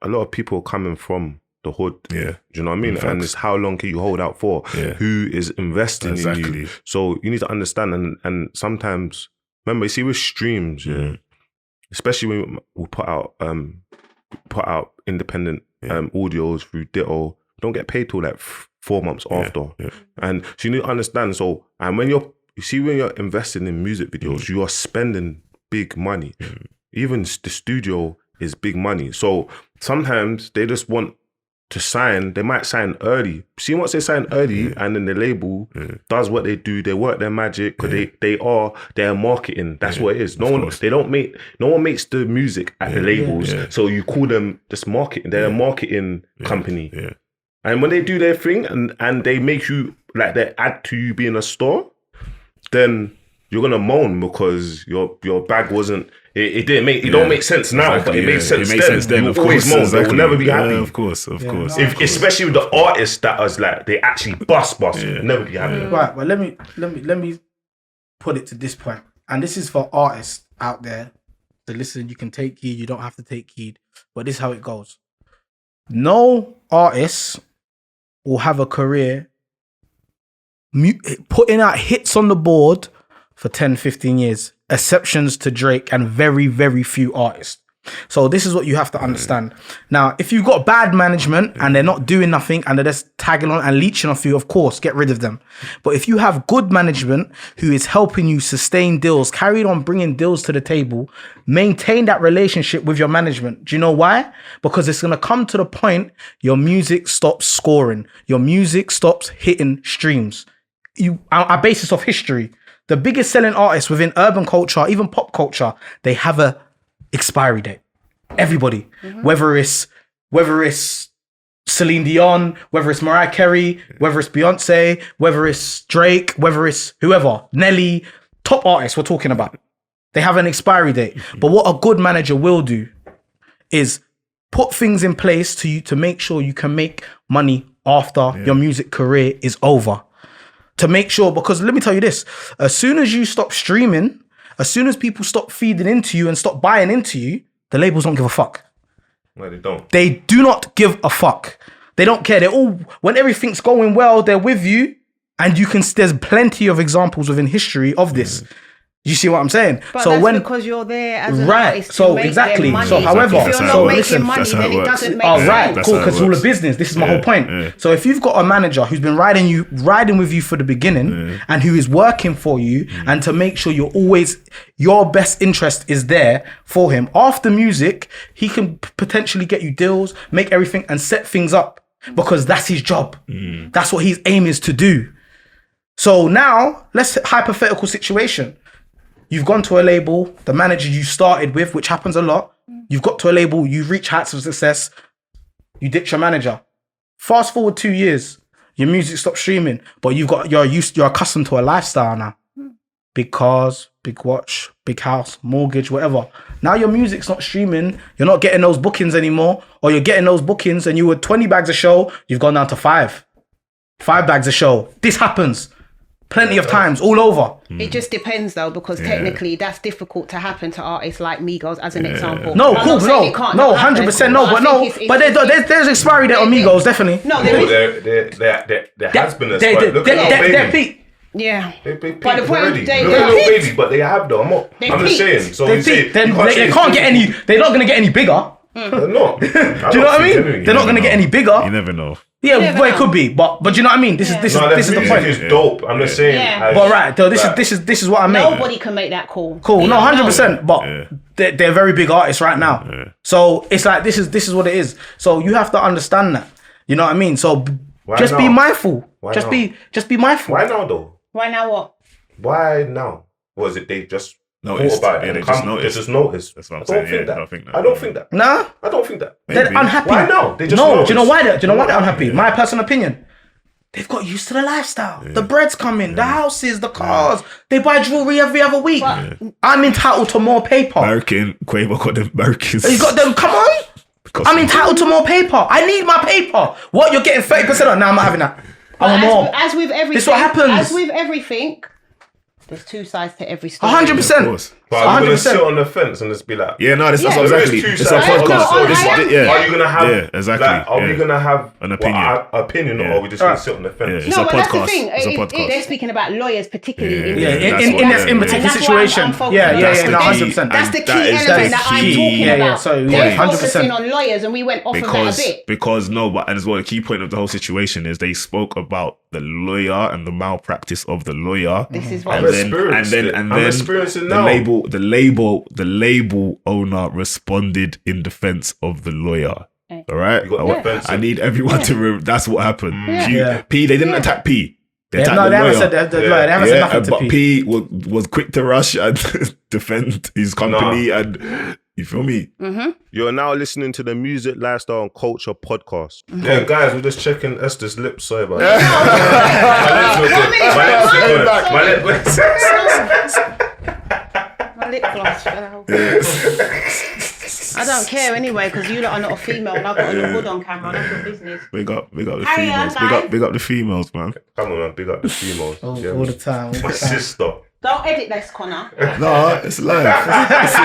S1: a lot of people are coming from the hood.
S4: Yeah.
S1: Do you know what I mean?
S4: Facts.
S1: And it's how long can you hold out for?
S4: Yeah.
S1: Who is investing in you? So you need to understand. And sometimes, remember, you see with streams, especially when we put out independent audios through Ditto, don't get paid till like 4 months after.
S4: Yeah.
S1: And so you need to understand. So, and when you're investing in music videos, you are spending big money. Even the studio is big money. So sometimes they just want to sign. They might sign early. See, once they sign early, and then the label does what they do, they work their magic because they're marketing. That's what it is. No one makes the music at the labels. So you call them just marketing. They're a marketing company.
S4: Yeah.
S1: And when they do their thing and they make you, like, they add to you being a star, then you're gonna moan because your bag wasn't. It didn't make. It don't make sense now,
S4: Exactly,
S1: but it made sense
S4: It makes sense then.
S1: You
S4: Of
S1: always
S4: course,
S1: moan. They will never be happy.
S4: Yeah, of course.
S1: Especially with the artists that was like they actually bust. Never be happy.
S3: Right, but let me put it to this point, and this is for artists out there to listen. You can take heed. You don't have to take heed, but this is how it goes. No artist will have a career putting out hits on the board for 10, 15 years. Exceptions to Drake and very, very few artists. So this is what you have to understand. Now, if you've got bad management and they're not doing nothing and they're just tagging on and leeching off you, of course, get rid of them. But if you have good management who is helping you sustain deals, carry on bringing deals to the table, maintain that relationship with your management. Do you know why? Because it's going to come to the point your music stops scoring. Your music stops hitting streams. I base this off history. The biggest selling artists within urban culture, even pop culture, they have a expiry date. Everybody, whether it's Celine Dion, whether it's Mariah Carey, whether it's Beyonce, whether it's Drake, whether it's whoever, Nelly, top artists we're talking about, they have an expiry date. But what a good manager will do is put things in place to make sure you can make money after your music career is over. To make sure, because let me tell you this, as soon as you stop streaming, as soon as people stop feeding into you and stop buying into you, the labels don't give a fuck.
S1: No, they don't.
S3: They do not give a fuck. They don't care. They're all, when everything's going well, they're with you. And there's plenty of examples within history of this. You see what I'm saying?
S2: But that's because you're there as an artist to
S3: so
S2: make
S3: exactly.
S2: money.
S3: So however,
S2: if you're not making money, then it doesn't make sense.
S3: Right, cool, because it's all a business. This is my whole point.
S4: Yeah.
S3: So if you've got a manager who's been riding with you for the beginning and who is working for you and to make sure your best interest is there for him, after music, he can potentially get you deals, make everything and set things up because that's his job. That's what his aim is to do. So now, let's hypothetical situation. You've gone to a label, the manager you started with, which happens a lot. You've got to a label, you've reached heights of success. You ditch your manager. Fast forward 2 years, your music stops streaming, but you're accustomed to a lifestyle now. Big cars, big watch, big house, mortgage, whatever. Now your music's not streaming. You're not getting those bookings anymore, or you're getting those bookings and you were 20 bags a show. You've gone down to 5 bags a show. This happens. Plenty of times, all over.
S2: It just depends though, because technically that's difficult to happen to artists like Migos as an example.
S3: No, cool, no, 100% no, but there's expiry date on Migos, definitely.
S2: No, there is.
S1: There has been a expiry. Look at Lil
S3: they're
S1: Baby.
S3: peak.
S2: Yeah.
S1: They peaked
S2: But the point
S1: already.
S2: is
S1: Look at Lil Baby, but they have though. I'm just saying. So
S3: They peak. They can't get any. They're not gonna get any bigger.
S1: They're not. Do you
S3: Do you know what I mean? They're not gonna get any bigger.
S4: You never know.
S3: Yeah, well, it could be, but do you know what I mean? This is the point.
S1: It's dope. I'm just saying.
S2: Yeah.
S3: But right, though, this is what I mean.
S2: Nobody can make that call.
S3: Cool, no, 100%. But they're very big artists right now.
S4: Yeah.
S3: So it's like this is what it is. So you have to understand that. You know what I mean? So just be mindful. Just be mindful.
S1: Why now though?
S2: Why now what?
S1: Why now? Was it they just
S4: Noticed.
S1: thought about it?
S4: Yeah,
S1: and
S4: they just noticed.
S1: That's
S4: That's what I'm
S1: I
S4: saying.
S1: don't think that.
S4: I don't think that.
S1: I don't think that.
S3: Nah,
S1: I don't think that.
S3: they're
S4: Maybe.
S3: unhappy.
S1: Why now? They just
S3: no.
S1: noticed.
S3: Do you know why? Do you know why they're unhappy? My personal opinion. They've got used to the lifestyle. The bread's coming, the houses, the cars. They buy jewelry every other week. I'm entitled to more paper.
S4: American Quavo got them Americans.
S3: You got them. Come on. I'm entitled to more paper. I need my paper. What? You're getting 30% on? Now I'm not having that. I want more.
S2: As with everything,
S3: This is what happens.
S2: As with everything, There's two sides to every story.
S3: 100%.
S4: Of course.
S1: But are you going to
S3: 100%.
S1: sit on the fence and just be like,
S4: Yeah, no, that's
S2: Yeah.
S4: exactly.
S1: There is two
S4: It's a
S1: sides.
S4: podcast.
S2: I am.
S4: Yeah.
S1: are you going to have,
S4: Yeah, exactly.
S1: like, are we
S4: Yeah.
S1: going to have
S4: An opinion.
S1: our opinion or
S4: Yeah.
S1: are we just going to sit on the fence?
S4: Yeah. It's
S2: No,
S4: a
S2: but that's the
S4: podcast.
S2: thing.
S4: It's a podcast.
S2: They're speaking about lawyers, particularly.
S4: Yeah,
S2: in
S3: Yeah,
S2: this.
S4: that's
S3: in
S4: what-
S3: this in
S4: yeah,
S3: particular
S2: And that's why I'm
S3: situation.
S2: focusing
S3: Yeah,
S2: on
S3: yeah,
S2: that.
S3: yeah, no,
S2: That's-
S3: 100%.
S2: That's the
S4: And
S2: key
S4: that is
S2: element
S4: the
S2: that I'm
S4: key.
S2: talking
S3: Yeah, yeah,
S2: about.
S3: so, yeah,
S2: They're
S3: 100%.
S2: focusing on lawyers, and we went off of that a bit.
S4: Because no, but and as well, the key point of the whole situation is they spoke about the lawyer and the malpractice of the lawyer.
S2: This is what
S1: I'm experienced it.
S4: and
S1: I'm
S4: then
S1: experiencing
S4: the
S1: now.
S4: the label owner responded in defense of the lawyer.
S2: Okay.
S4: All right,
S1: You got defensive.
S4: I need everyone to. That's what happened.
S3: Yeah.
S4: P. They didn't attack P. They
S3: Yeah,
S4: attacked
S3: no,
S4: the
S3: they haven't
S4: lawyer.
S3: said that. They haven't said nothing to
S4: but
S3: P.
S4: P was quick to rush and defend his company, and you feel me?
S1: You're now listening to the Music, Lifestyle and Culture podcast. Yeah, guys, we're just checking Esther's lips. Sorry about that.
S2: My lip gloss fell. I don't care anyway because you lot are not a female and I've got to look good on camera. That's your business.
S4: Big up the
S2: Carry on,
S4: females.
S2: guys.
S4: Big up the females, man.
S1: Come on, man. Big up the females.
S3: All
S1: Yeah,
S3: the time. All
S1: my
S3: the time.
S1: sister.
S2: Don't edit this, Connor.
S4: No, it's live. This is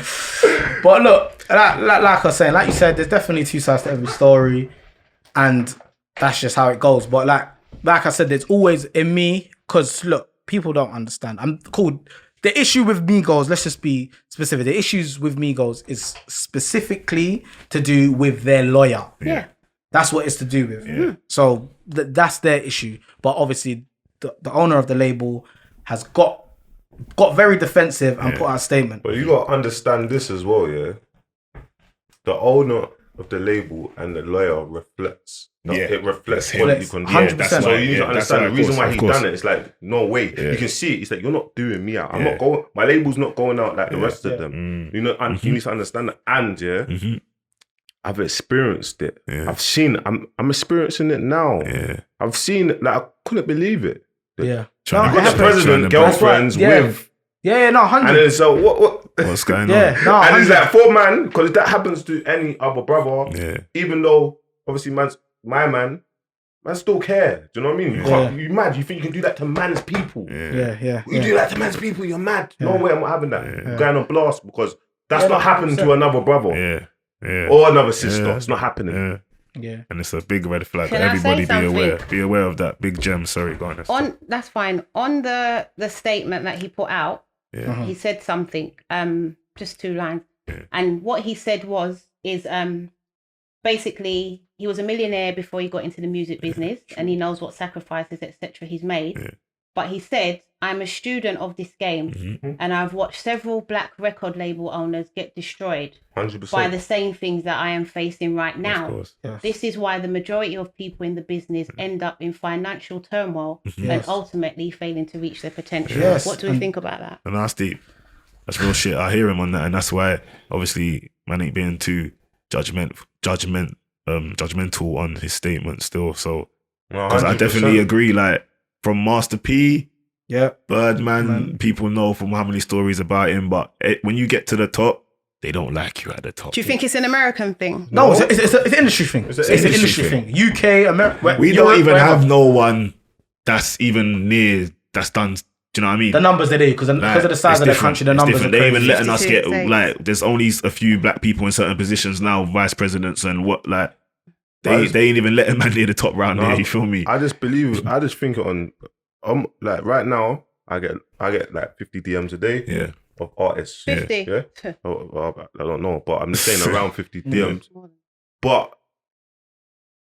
S4: live, dude.
S3: But look, like I was saying, like you said, there's definitely two sides to every story, and that's just how it goes. But like I said, there's always in me, because look, people don't understand. I'm cool. The issue with Migos, let's just be specific. The issues with Migos is specifically to do with their lawyer.
S2: Yeah.
S3: That's what it's to do with. So that's their issue. But obviously, the owner of the label has got very defensive and put out a statement.
S1: But you got to understand this as well, yeah? The owner of the label and the lawyer reflects. It reflects quality control.
S3: 100%.
S4: That's
S1: So
S4: why-
S1: you need to
S4: yeah, that's
S1: understand
S4: why,
S1: the reason
S4: of
S1: why
S4: course,
S1: he
S4: of course.
S1: done it. It's like, no way. You can see it. It's like, you're not doing me out. I'm not going, my label's not going out like the rest of them. You know, and you need to understand that. And I've experienced it. I've seen it. I'm experiencing it now. I've seen it. Like, I couldn't believe it.
S3: Yeah.
S4: Trying
S1: You got the
S4: to-
S1: president, girlfriends
S3: Yeah.
S1: with,
S3: Yeah, no, 100.
S1: and then so what?
S4: What's going on?
S3: Yeah, no,
S1: And it's
S3: 100.
S1: like 4 man, because that happens to any other brother.
S4: Yeah.
S1: Even though obviously man still care. Do you know what I mean? You can't. You mad? You think you can do that to man's people?
S3: Yeah.
S1: You do that to man's people, you're mad. No way, I'm not having that. You're going on blast because that's not happening to another brother
S4: Yeah.
S1: or another sister. It's not happening.
S3: Yeah.
S4: And it's a big red flag.
S2: Can I
S4: Everybody
S2: say
S4: be aware.
S2: something?
S4: Be aware of that. Big gem. Sorry, go on. Esther.
S2: That's fine. On the statement that he put out, he said something, just 2 lines. And what he said is basically he was a millionaire before he got into the music business and he knows what sacrifices, etc. he's made. But he said, I'm a student of this game and I've watched several black record label owners get destroyed
S1: 100%.
S2: by the same things that I am facing right now.
S4: Of course.
S2: This is why the majority of people in the business end up in financial turmoil and
S3: Yes.
S2: ultimately failing to reach their potential.
S3: Yes,
S2: What do we think about that?
S4: And that's deep. That's real shit. I hear him on that, and that's why obviously man ain't being too judgmental on his statement still. So because I
S1: 100%.
S4: definitely agree. Like from Master P,
S3: Yeah.
S4: Birdman, people know from how many stories about him, but when you get to the top, they don't like you at the top.
S2: Do you think it's an American thing?
S3: No, it's an industry thing. It's an industry thing. UK, America.
S4: We don't even have no one that's even near that's done. Do you know what I mean?
S3: The numbers are there because of the size of the country. The numbers are
S4: They
S3: crazy.
S4: even letting us
S2: 52
S4: get
S2: states.
S4: like. There's only a few black people in certain positions now, vice presidents and what like. They ain't even letting man near the top round there. You feel me?
S1: I just think it on like right now I get like 50 DMs a day
S4: Yeah.
S1: of artists.
S2: 50.
S1: Yeah. I don't know, but I'm just saying around 50 DMs. But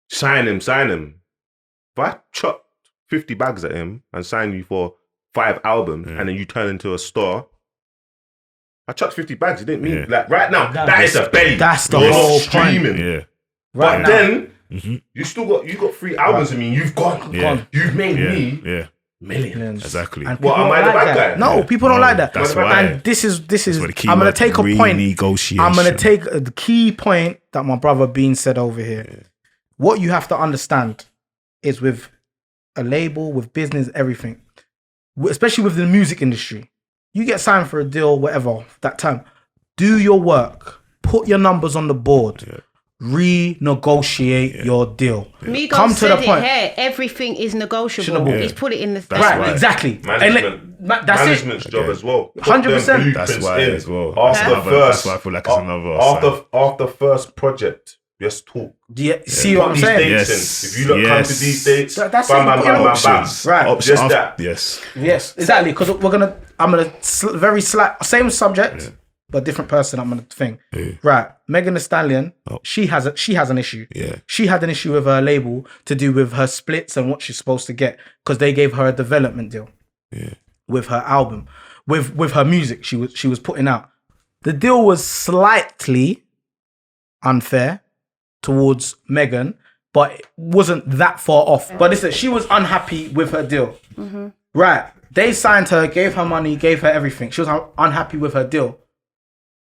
S1: sign him. If I chuck 50 bags at him and sign you for 5 albums and then you turn into a star, I chucked 50 bags. It didn't mean like right now. That is a belly.
S3: That's the
S1: You're
S3: whole
S1: not streaming.
S4: Yeah.
S3: Right
S1: But
S3: now.
S1: then you got 3 albums. I mean, you've gone.
S4: Yeah.
S1: You've made
S4: Yeah.
S1: me
S4: Yeah.
S1: millions.
S4: Exactly.
S3: And
S1: What,
S3: people
S1: am I
S3: don't
S1: the
S3: like
S1: bad
S3: that.
S1: guy?
S3: No,
S4: Yeah.
S3: people don't
S4: No,
S3: like that.
S4: that's why.
S3: And this is.
S4: where the key
S3: I'm gonna
S4: word,
S3: take a point.
S4: renegotiation.
S3: I'm gonna take the key point that my brother Bean said over here. What you have to understand is with a label, with business, everything, especially with the music industry, you get signed for a deal, whatever that time. Do your work. Put your numbers on the board. renegotiate your deal.
S2: Migos
S3: Come to
S2: said
S3: the point.
S2: it here. Everything is negotiable.
S3: Negotiable.
S2: He's put it in the
S4: That's
S3: Right,
S4: why.
S3: exactly.
S1: Management's
S3: That's it.
S1: job as well.
S3: 100%.
S4: That's why as well.
S1: That's
S4: why I feel like it's another
S1: after first project, just talk.
S3: Yeah, see what I'm saying?
S1: Dates
S4: Yes.
S1: in. If you look come to these dates,
S3: That's
S1: bam,
S3: it.
S1: bam,
S3: Put
S1: bam,
S3: your
S1: bam,
S4: options.
S1: bam.
S3: Right.
S1: Just that.
S4: Yes.
S3: Yes, exactly. Because I'm gonna very slight, same subject, but different person. I'm gonna think.
S4: Yeah.
S3: Right, Megan Thee Stallion.
S4: Oh.
S3: She has an issue.
S4: Yeah.
S3: She had an issue with her label to do with her splits and what she's supposed to get because they gave her a development deal.
S4: Yeah.
S3: With her album, with her music she was putting out. The deal was slightly unfair towards Megan, but it wasn't that far off. But listen, she was unhappy with her deal. Right. They signed her, gave her money, gave her everything. She was unhappy with her deal.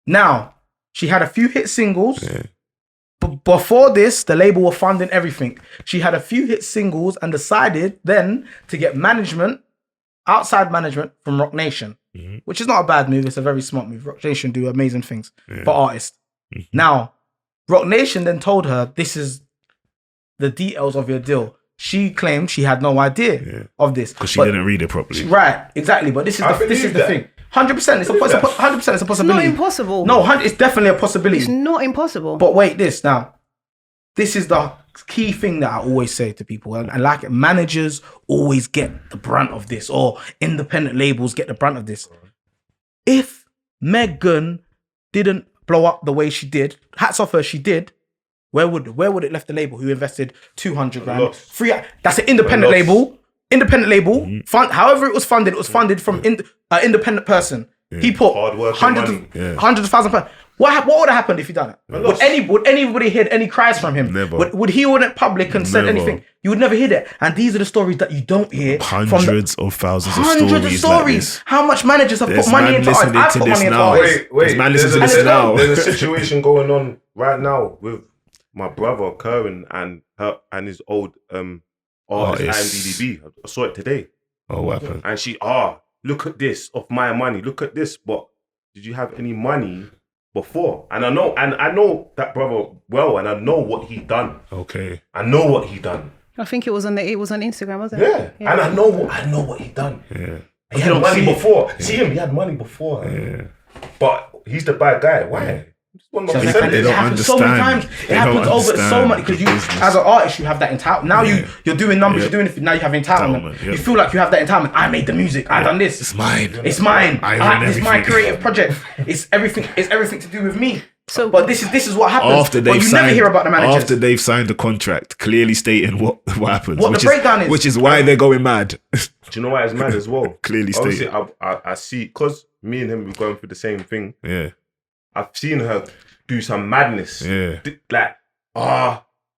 S3: Now, she had a few hit singles.
S4: Yeah.
S3: But before this, the label were funding everything. She had a few hit singles and decided then to get management, outside management from Rock Nation, which is not a bad move. It's a very smart move. Rock Nation do amazing things for artists. Now, Rock Nation then told her, this is the details of your deal. She claimed she had no idea of this.
S4: Because she didn't read it properly.
S3: Right, exactly. But this is the thing. 100%. It's a 100%. It's a
S2: It's
S3: possibility.
S2: not impossible.
S3: No, it's definitely a possibility.
S2: It's not impossible.
S3: But wait, this now. This is the key thing that I always say to people, and like it, managers always get the brunt of this, or independent labels get the brunt of this. If Megan didn't blow up the way she did, hats off her, she did. Where would it left the label who invested 200 grand?
S1: Lost.
S3: That's an independent
S1: Lost.
S3: label. Independent label. However it was funded from an independent person. He put
S1: Hard work and
S3: hundreds
S1: money.
S3: of thousands of pounds. What would have happened if he done it? Would anybody hear any cries from him?
S4: Never.
S3: Would he went public and said
S4: Never.
S3: anything? You would never hear that. And these are the stories that you don't hear.
S4: Hundreds of thousands of
S3: Hundreds of
S4: stories.
S3: stories.
S4: Like this.
S3: How much managers have
S4: There's
S3: put money
S4: man
S3: into art?
S4: listening
S3: I've
S4: to
S3: put
S4: this
S3: money into
S4: now.
S3: art.
S1: Wait.
S4: There's man listening to
S3: And
S4: this
S3: it's
S4: now.
S1: There's a situation going on right now with my brother Kerwin and his old artist IMDb. I saw it today.
S4: Oh, what happened?
S1: And she, look at this of my money. Look at this. But did you have any money before? And I know that brother well, and I know what he done.
S4: Okay.
S1: I know what he done.
S2: I think it was on Instagram, wasn't it?
S1: Yeah. And I know what he done.
S4: Yeah.
S1: He had money before. See him, he had money before.
S4: Yeah.
S1: But he's the bad guy. Why? Just want my
S3: They
S1: percentage.
S4: don't
S3: happens so many
S4: understand.
S3: times. It
S4: They
S3: happens
S4: don't
S3: over so
S4: understand
S3: much because you,
S4: the business.
S3: as an artist, you have that entitlement. Now you're doing numbers,
S4: Yeah.
S3: you're doing it. Now you have entitlement.
S4: Entitlement, yeah.
S3: You feel like you have that entitlement. I made the music. I done this.
S4: It's mine.
S3: It's mine.
S4: I run
S3: It's my
S4: everything.
S3: creative project. It's everything. It's everything to do with me.
S2: So-
S3: but this is what happens.
S4: After
S3: but
S4: they've
S3: you
S4: signed,
S3: never hear about the managers.
S4: after they've signed the contract, clearly stating what happens.
S3: What the
S4: which
S3: breakdown is.
S4: Which is why they're going mad.
S1: Do you know why it's mad as well?
S4: Clearly
S1: Obviously,
S4: stated.
S1: I see, because me and him were going through the same thing.
S4: Yeah.
S1: I've seen her do some madness.
S4: Yeah.
S1: Like,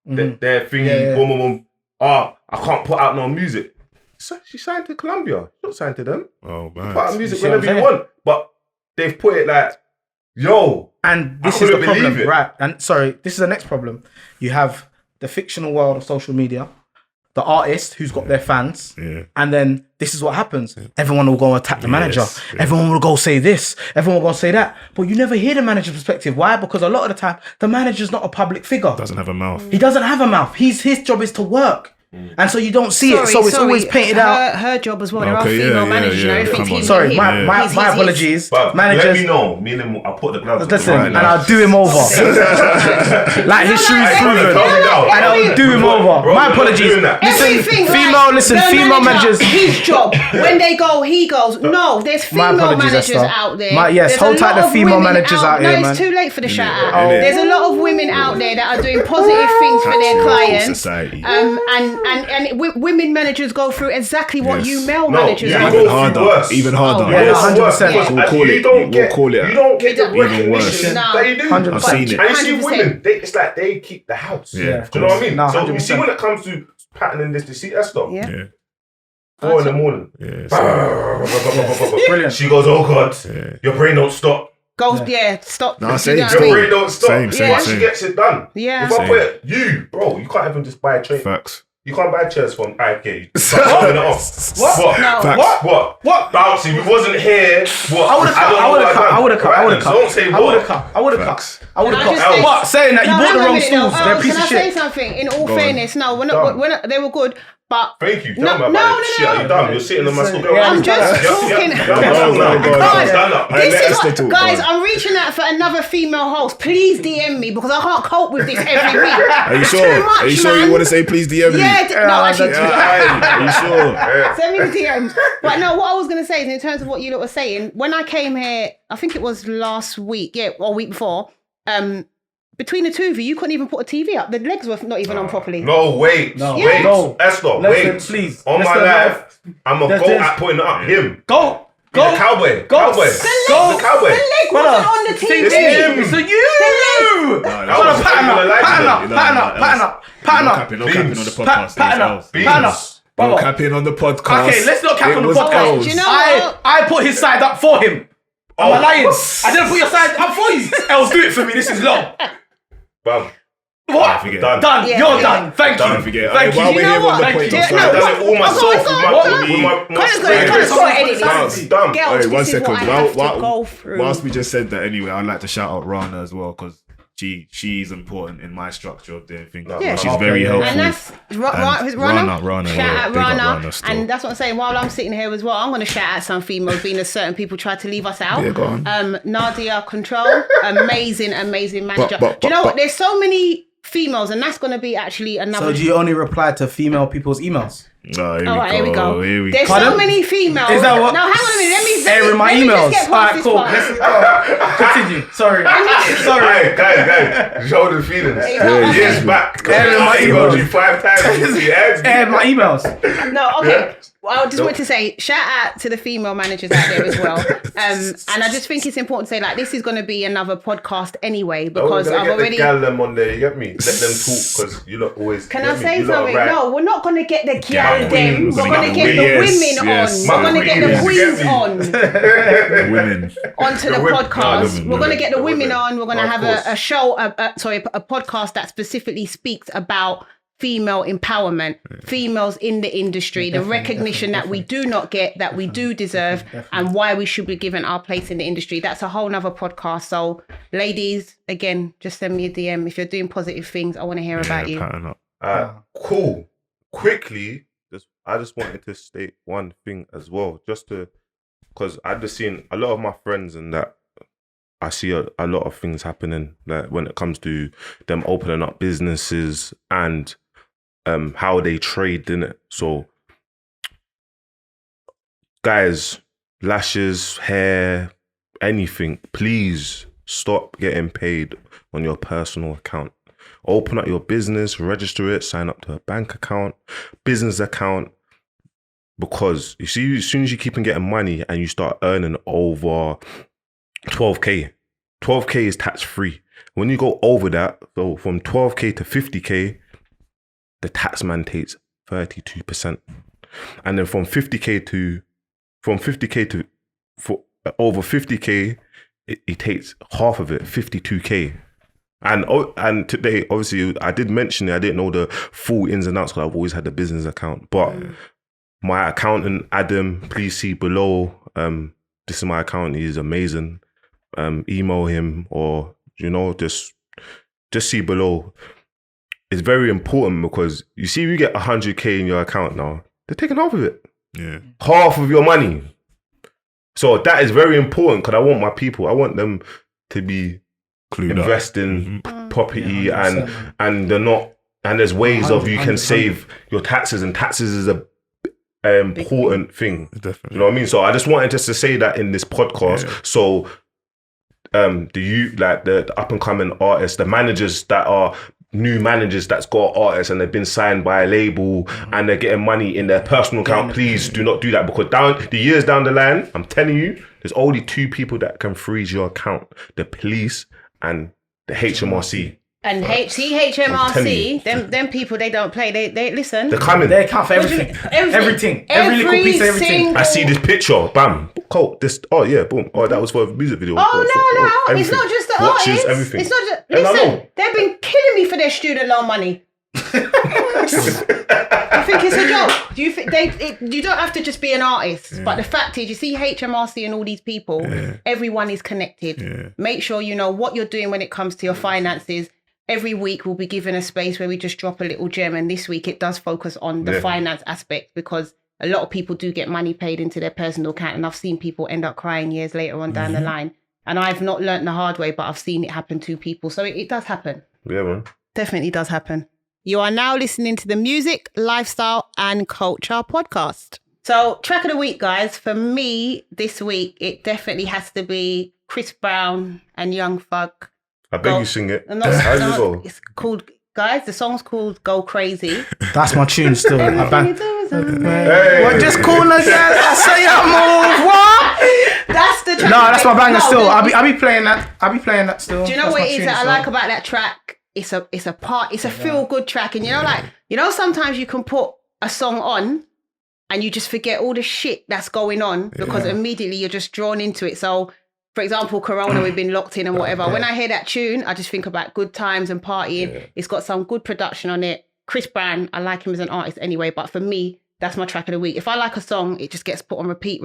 S1: their thingy,
S3: Yeah.
S1: boom, boom, boom. I can't put out no music. So she signed to Columbia. Not signed to them.
S4: Oh, man.
S1: Put out music
S3: see what I'm
S1: whenever you
S3: saying?
S1: want. But they've put it like, yo.
S3: And this
S1: I
S3: is the
S1: couldn't believe
S3: problem,
S1: it.
S3: right? And sorry, this is the next problem. You have the fictional world of social media, the artist who's got their fans, and then this is what happens. Everyone will go attack the manager.
S4: Yes, yeah.
S3: Everyone will go say this. Everyone will go say that. But you never hear the manager's perspective. Why? Because a lot of the time, the manager's not a public figure.
S4: Doesn't have a mouth.
S3: He doesn't have a mouth. His job is to work. And so you don't see it. So it's always painted out.
S2: Her job as well. There are
S4: Okay,
S2: female
S4: yeah,
S2: managers.
S4: yeah,
S2: Everything's
S4: come on.
S2: him.
S3: Sorry,
S2: him.
S3: my
S2: He's-
S3: apologies.
S1: But
S3: Managers.
S1: let me know. Me and him, I'll put the gloves on
S3: Listen,
S1: right
S3: and
S1: now.
S3: I'll do him over. Like his shoes
S1: Hey,
S3: proven.
S1: brother, calm down.
S3: And I'll do him over.
S1: Bro,
S3: My
S1: we're not
S3: apologies.
S1: doing that.
S2: Everything,
S3: Listen,
S2: the
S3: female
S2: manager,
S3: managers.
S2: his job. When they go, he goes. No, there's
S3: My
S2: female
S3: apologies,
S2: managers
S3: Esther.
S2: out there.
S3: Yes,
S2: There's
S3: hold
S2: a
S3: tight
S2: lot
S3: the
S2: of
S3: female
S2: women
S3: managers out
S2: no,
S3: here,
S2: it's
S3: man.
S2: too late for the shout out.
S4: innit?
S2: There's a lot of women out there that are doing positive things for their clients.
S4: Society.
S2: And women managers go through exactly what
S4: Yes.
S2: you male
S1: No,
S2: managers
S1: yeah,
S2: go
S1: you
S2: through.
S1: go through worse.
S4: Even harder.
S2: Oh,
S3: yeah,
S1: Yes,
S3: 100%.
S1: worse.
S4: We'll call
S1: You
S4: it-
S1: don't
S4: we'll
S1: get,
S4: call it
S1: you don't get the
S4: Even worse.
S1: recognition
S2: No.
S1: that you do.
S3: 100%.
S4: I've seen it.
S1: And you see
S2: 100%.
S1: women, it's like they keep the house.
S4: Yeah,
S1: Do you know what I mean?
S3: No,
S1: so you
S3: 100%.
S1: see when it comes to patterning this, you see that stuff.
S2: Yeah.
S4: Yeah.
S1: 4 in the morning.
S4: Yeah.
S3: Brilliant.
S1: She goes, oh God,
S4: Yeah.
S1: your brain don't stop.
S2: Go, stop.
S4: No,
S2: You
S4: same,
S2: know what I
S1: Your
S2: mean?
S1: brain don't stop.
S4: Same,
S1: But she
S4: same.
S1: gets it done.
S2: Yeah.
S1: If I
S4: Same.
S1: put it, bro, you can't even just buy a train.
S4: Facts.
S1: You can't buy chairs from IK. What?
S2: No.
S1: What? Bouncy, we wasn't here. What?
S3: I would have cut.
S1: Don't say what.
S3: I would have cut.
S2: Say-
S3: What? Saying that you bought the wrong stools. They're a piece
S2: Can
S3: of
S2: I say
S3: shit.
S2: something? In all fairness, no, we're not. They were good, but
S1: Thank you.
S2: No,
S1: Tell me about it. Shit, are you dumb? You're sitting on my stool.
S2: I'm just talking. This is what, guys, I'm reaching out for another female host. Please DM me because I can't cope with this every week.
S4: Are you
S2: It's
S4: sure?
S2: too much,
S4: Are you sure
S2: man.
S4: you want to say please DM me?
S2: Yeah, no, actually,
S4: Are you sure?
S2: send me the DMs. But no, what I was going to say is in terms of what you lot were saying, when I came here, I think it was last week, or week before, between the two of you, you couldn't even put a TV up. The legs were not even on properly.
S1: No, wait.
S3: No.
S1: Wait.
S3: No.
S1: Esther,
S3: Listen,
S1: wait.
S3: please.
S1: On my life, I'm going to go at putting it up. Him.
S3: Go.
S1: The cowboy.
S3: Go.
S1: Cowboy.
S3: Go.
S1: The cowboy.
S2: The leg wasn't on the TV.
S1: It's him.
S3: So you. Pattern up.
S4: Capping on the podcast.
S3: Pattern up.
S4: No capping on the podcast.
S3: Okay, let's not cap on the
S4: was
S3: podcast.
S4: L's.
S2: Do you know what?
S3: I put his side up for him. Am I lying? I didn't put your side up for you. Els, do it for me. This is long.
S1: Bam.
S3: What?
S4: Forget.
S3: Done.
S2: Yeah,
S3: You're
S2: yeah.
S3: done. Thank
S4: Don't
S3: you.
S4: forget.
S3: Thank
S4: While
S3: you.
S4: we're
S2: You know
S4: here on
S2: what?
S4: the
S2: Thank
S4: point
S2: you.
S4: of
S2: No,
S1: I've done it all myself
S2: Go
S1: with my
S2: Connors got to edit this.
S1: It's dumb.
S2: Girls,
S4: Wait,
S2: this
S4: one
S2: is
S4: second.
S2: what I have to go through.
S4: Whilst we just said that anyway, I'd like to shout out Rana as well because she's important in my structure of doing things.
S1: Yeah.
S4: She's very helpful.
S2: And that's
S4: Rana,
S2: Rana.
S4: yeah,
S2: Shout out
S4: big up
S2: Rana.
S4: Rana still.
S2: And that's what I'm saying. While I'm sitting here as well, I'm going to shout out some females, being as certain people try to leave us out.
S4: Yeah, go on.
S2: Nadia Control, amazing manager.
S4: But-
S2: Do you know what? There's so many females, and that's going to be actually another.
S3: So do you only reply to female people's emails?
S2: All right, here we go. There's
S3: Pardon?
S2: so many females.
S3: Is that what?
S2: No, hang on a minute.
S3: Airing my
S2: let me
S3: emails.
S2: just get
S3: All
S2: past
S3: right,
S2: this
S3: cool.
S2: part.
S3: Let's go. Continue. Sorry.
S1: Guys, show the feelings. Years back.
S3: Airing my
S1: I emailed
S3: emails.
S1: you 5 times. You answered.
S3: Air my emails.
S2: No, okay. Well, I just want to say, shout out to the female managers out there as well. And I just think it's important to say, like, this is going to be another podcast anyway, because I've already.
S1: Gal them on there, you get me? Let them talk because you lot always.
S2: Can I say something? No, we're not going to get the gal them. We're going to get the
S4: yes,
S2: women on. We're going to get the queens on
S4: women.
S2: onto the podcast. We're going to get the women on. We're going to
S1: Of
S2: have
S1: course.
S2: a show, a podcast that specifically speaks about female empowerment, females in the industry, the recognition that we do not get, that we do deserve, and why we should be given our place in the industry. That's a whole nother podcast. So, ladies, again, just send me a DM. If you're doing positive things, I want to hear about you.
S4: Pattern up.
S1: Cool. Quickly, I just wanted to state one thing as well, because I've just seen a lot of my friends and that I see a lot of things happening, like when it comes to them opening up businesses and how they trade in it. So, guys, lashes, hair, anything, please stop getting paid on your personal account. Open up your business, register it, sign up to a bank account, business account, because you see, as soon as you keep on getting money and you start earning over 12K is tax free. When you go over that, so from 12K to 50K, the tax man takes 32%. And then from 50K to over 50K, it takes half of it, 52K. And today, obviously, I did mention it. I didn't know the full ins and outs because I've always had a business account. But my accountant, Adam, please see below. This is my accountant. He's amazing. Email him or, just see below. It's very important because you see, you get 100K in your account now. They're taking half of it.
S4: Yeah.
S1: Half of your money. So that is very important because I want my people, I want them to be
S4: Clued up.
S1: investing property and they're not, and there's ways of you can save your taxes, and taxes is a important thing.
S4: Definitely.
S1: You know what I mean? So I just wanted just to say that in this podcast.
S4: Yeah.
S1: So the up and coming artists, the managers that are new managers that's got artists and they've been signed by a label and they're getting money in their personal account, please do not do that, because the years down the line, I'm telling you, there's only 2 people that can freeze your account: the police and the HMRC.
S2: And
S1: I'm telling
S2: HMRC, them people, they don't play. They listen.
S1: They're coming.
S3: They account for
S2: What do you
S3: everything.
S2: mean?
S3: Everything. Every little piece of everything.
S2: single-
S1: I see this picture, bam, cool, this, oh yeah, boom, oh that was for a music video.
S2: Oh no, it's
S1: everything.
S2: not just the
S1: Watches,
S2: artists.
S1: everything.
S2: It's not just.
S1: And I
S2: Listen,
S1: know.
S2: they've been killing me for their student loan money. I think it's a joke. Do you think you don't have to just be an artist, but the fact is, you see HMRC and all these people, everyone is connected.
S4: Yeah.
S2: Make sure you know what you're doing when it comes to your finances. Every week we'll be given a space where we just drop a little gem, and this week it does focus on the finance aspect, because a lot of people do get money paid into their personal account, and I've seen people end up crying years later on down the line. And I've not learnt the hard way, but I've seen it happen to people. So it does happen.
S1: Yeah, man.
S2: Definitely does happen. You are now listening to the Music, Lifestyle and Culture podcast. So track of the week, guys. For me this week, it definitely has to be Chris Brown and Young Thug.
S1: I beg you sing it.
S2: How's it go? It's called, guys, the song's called Go Crazy.
S3: That's my tune still. I bang.
S1: Hey.
S3: What just cool again? I say I move. What?
S2: That's the track.
S3: No, that's my banger still. I be playing that still.
S2: Do you know what it is that I like about that track? It's a feel good track, and sometimes you can put a song on and you just forget all the shit that's going on because immediately you're just drawn into it. So, for example, Corona, we've been locked in and whatever. When I hear that tune, I just think about good times and partying. Yeah. It's got some good production on it. Chris Brown, I like him as an artist anyway, but for me, that's my track of the week. If I like a song, it just gets put on repeat.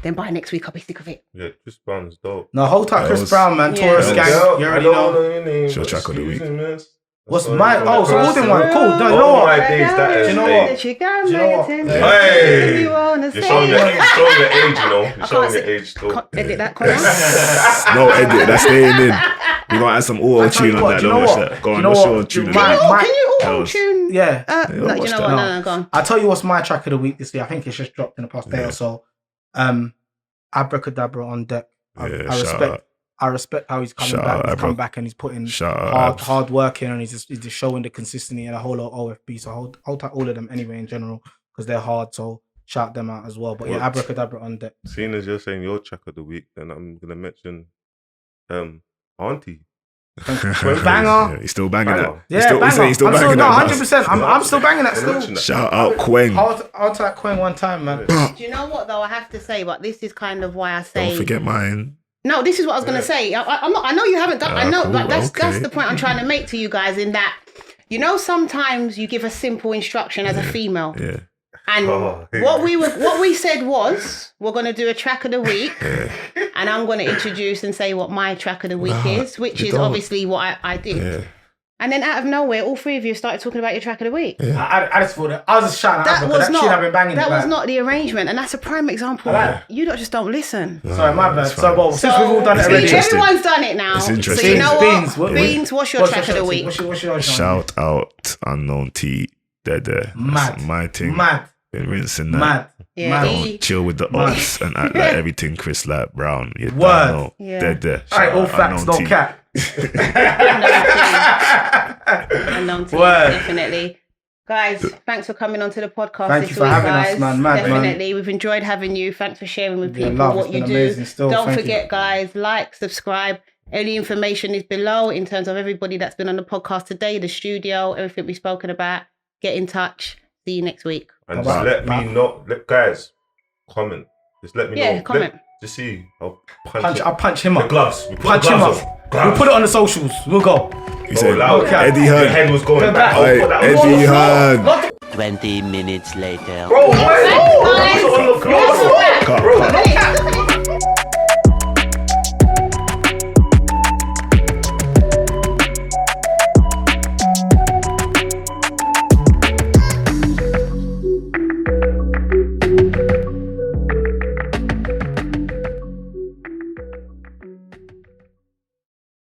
S2: Then by next week, I'll be sick of it.
S1: Yeah, Chris Brown's dope.
S3: No, hold tight, Chris Brown, man. Taurus gang. You already know.
S4: It's your track of the week.
S3: What's mine? Oh, it's a Golden one. Cool. No, you know what? Do you know what?
S1: Hey! You're showing your age, you know. You're showing your age still.
S2: Edit that, Connor.
S4: No edit, that's staying in. We're going to add some auto-tune on that. Don't watch that. Go on, what's your tune?
S2: Can you auto-tune?
S3: Yeah.
S2: No, you know what? No, go on.
S3: I'll tell you what's my track of the week this year. I think it's just dropped in the past day or so. Abracadabra on deck. I respect how he's coming back. He's come back and he's putting hard work in, and he's just showing the consistency and a whole lot of OFB. So hold tight all of them anyway in general, because they're hard. So shout them out as well. But yeah, Abracadabra on deck.
S1: Seeing as you're saying your track of the week, then I'm gonna mention Auntie.
S3: Banger.
S4: Yeah, he's still banging that.
S3: Yeah, banger. He's still banging that. 100%. I'm still banging that still.
S4: Shout out Queng.
S3: I'll type Queng one time, man.
S2: Do you know what though? I have to say, but this is kind of why I say.
S4: Don't forget mine.
S2: No, this is what I was going to say. I'm not. I know you haven't done. I know,
S4: cool,
S2: but that's the point I'm trying to make to you guys. In that, sometimes you give a simple instruction as a female.
S4: Yeah.
S2: And what we said was we're going to do a track of the week, and I'm going to introduce and say what my track of the week is, which is obviously what I did. Yeah. And then out of nowhere, all three of you started talking about your track of the week.
S3: Yeah. I just thought that. I was just shouting out that tune I've been banging.
S2: That was not the arrangement, and that's a prime example. You lot just don't listen.
S3: Sorry, my bad. Since we've all done it already.
S2: Everyone's done it now.
S4: It's interesting.
S2: So you know what? Beans, what's your track of the week?
S3: What's your
S4: Shout out Unknown T. They're
S3: mad.
S4: My thing.
S3: Mad.
S4: Been rinsing that.
S3: Mad.
S2: Yeah,
S4: don't chill with the odds and act like everything Chris like Brown. You don't
S3: Word.
S4: know.
S2: Yeah.
S4: They're
S3: Alright, all facts, no cap.
S2: Unknown T, definitely. Guys, thanks for coming onto the podcast
S3: Thank
S2: this
S3: you for
S2: week,
S3: having
S2: guys.
S3: us, man. Mad,
S2: definitely.
S3: man.
S2: We've enjoyed having you. Thanks for sharing with people
S3: love,
S2: what you do.
S3: amazing still.
S2: Don't
S3: Thank
S2: forget,
S3: you.
S2: guys, like, subscribe. Any information is below in terms of everybody that's been on the podcast today, the studio, everything we've spoken about. Get in touch. See you next week.
S1: And just let me know, guys, comment. Just let me know.
S2: Yeah, comment.
S1: Just see. I'll
S3: punch him up.
S1: The gloves.
S3: Punch him up. We'll put it on the socials. We'll go.
S4: You said
S1: loud.
S4: Eddie
S1: Your
S4: Hearn.
S1: head was going back.
S4: Eddie Hearn.
S5: 20 minutes later.
S1: Bro, wait.
S2: Guys,
S1: On the floor.
S2: Bro,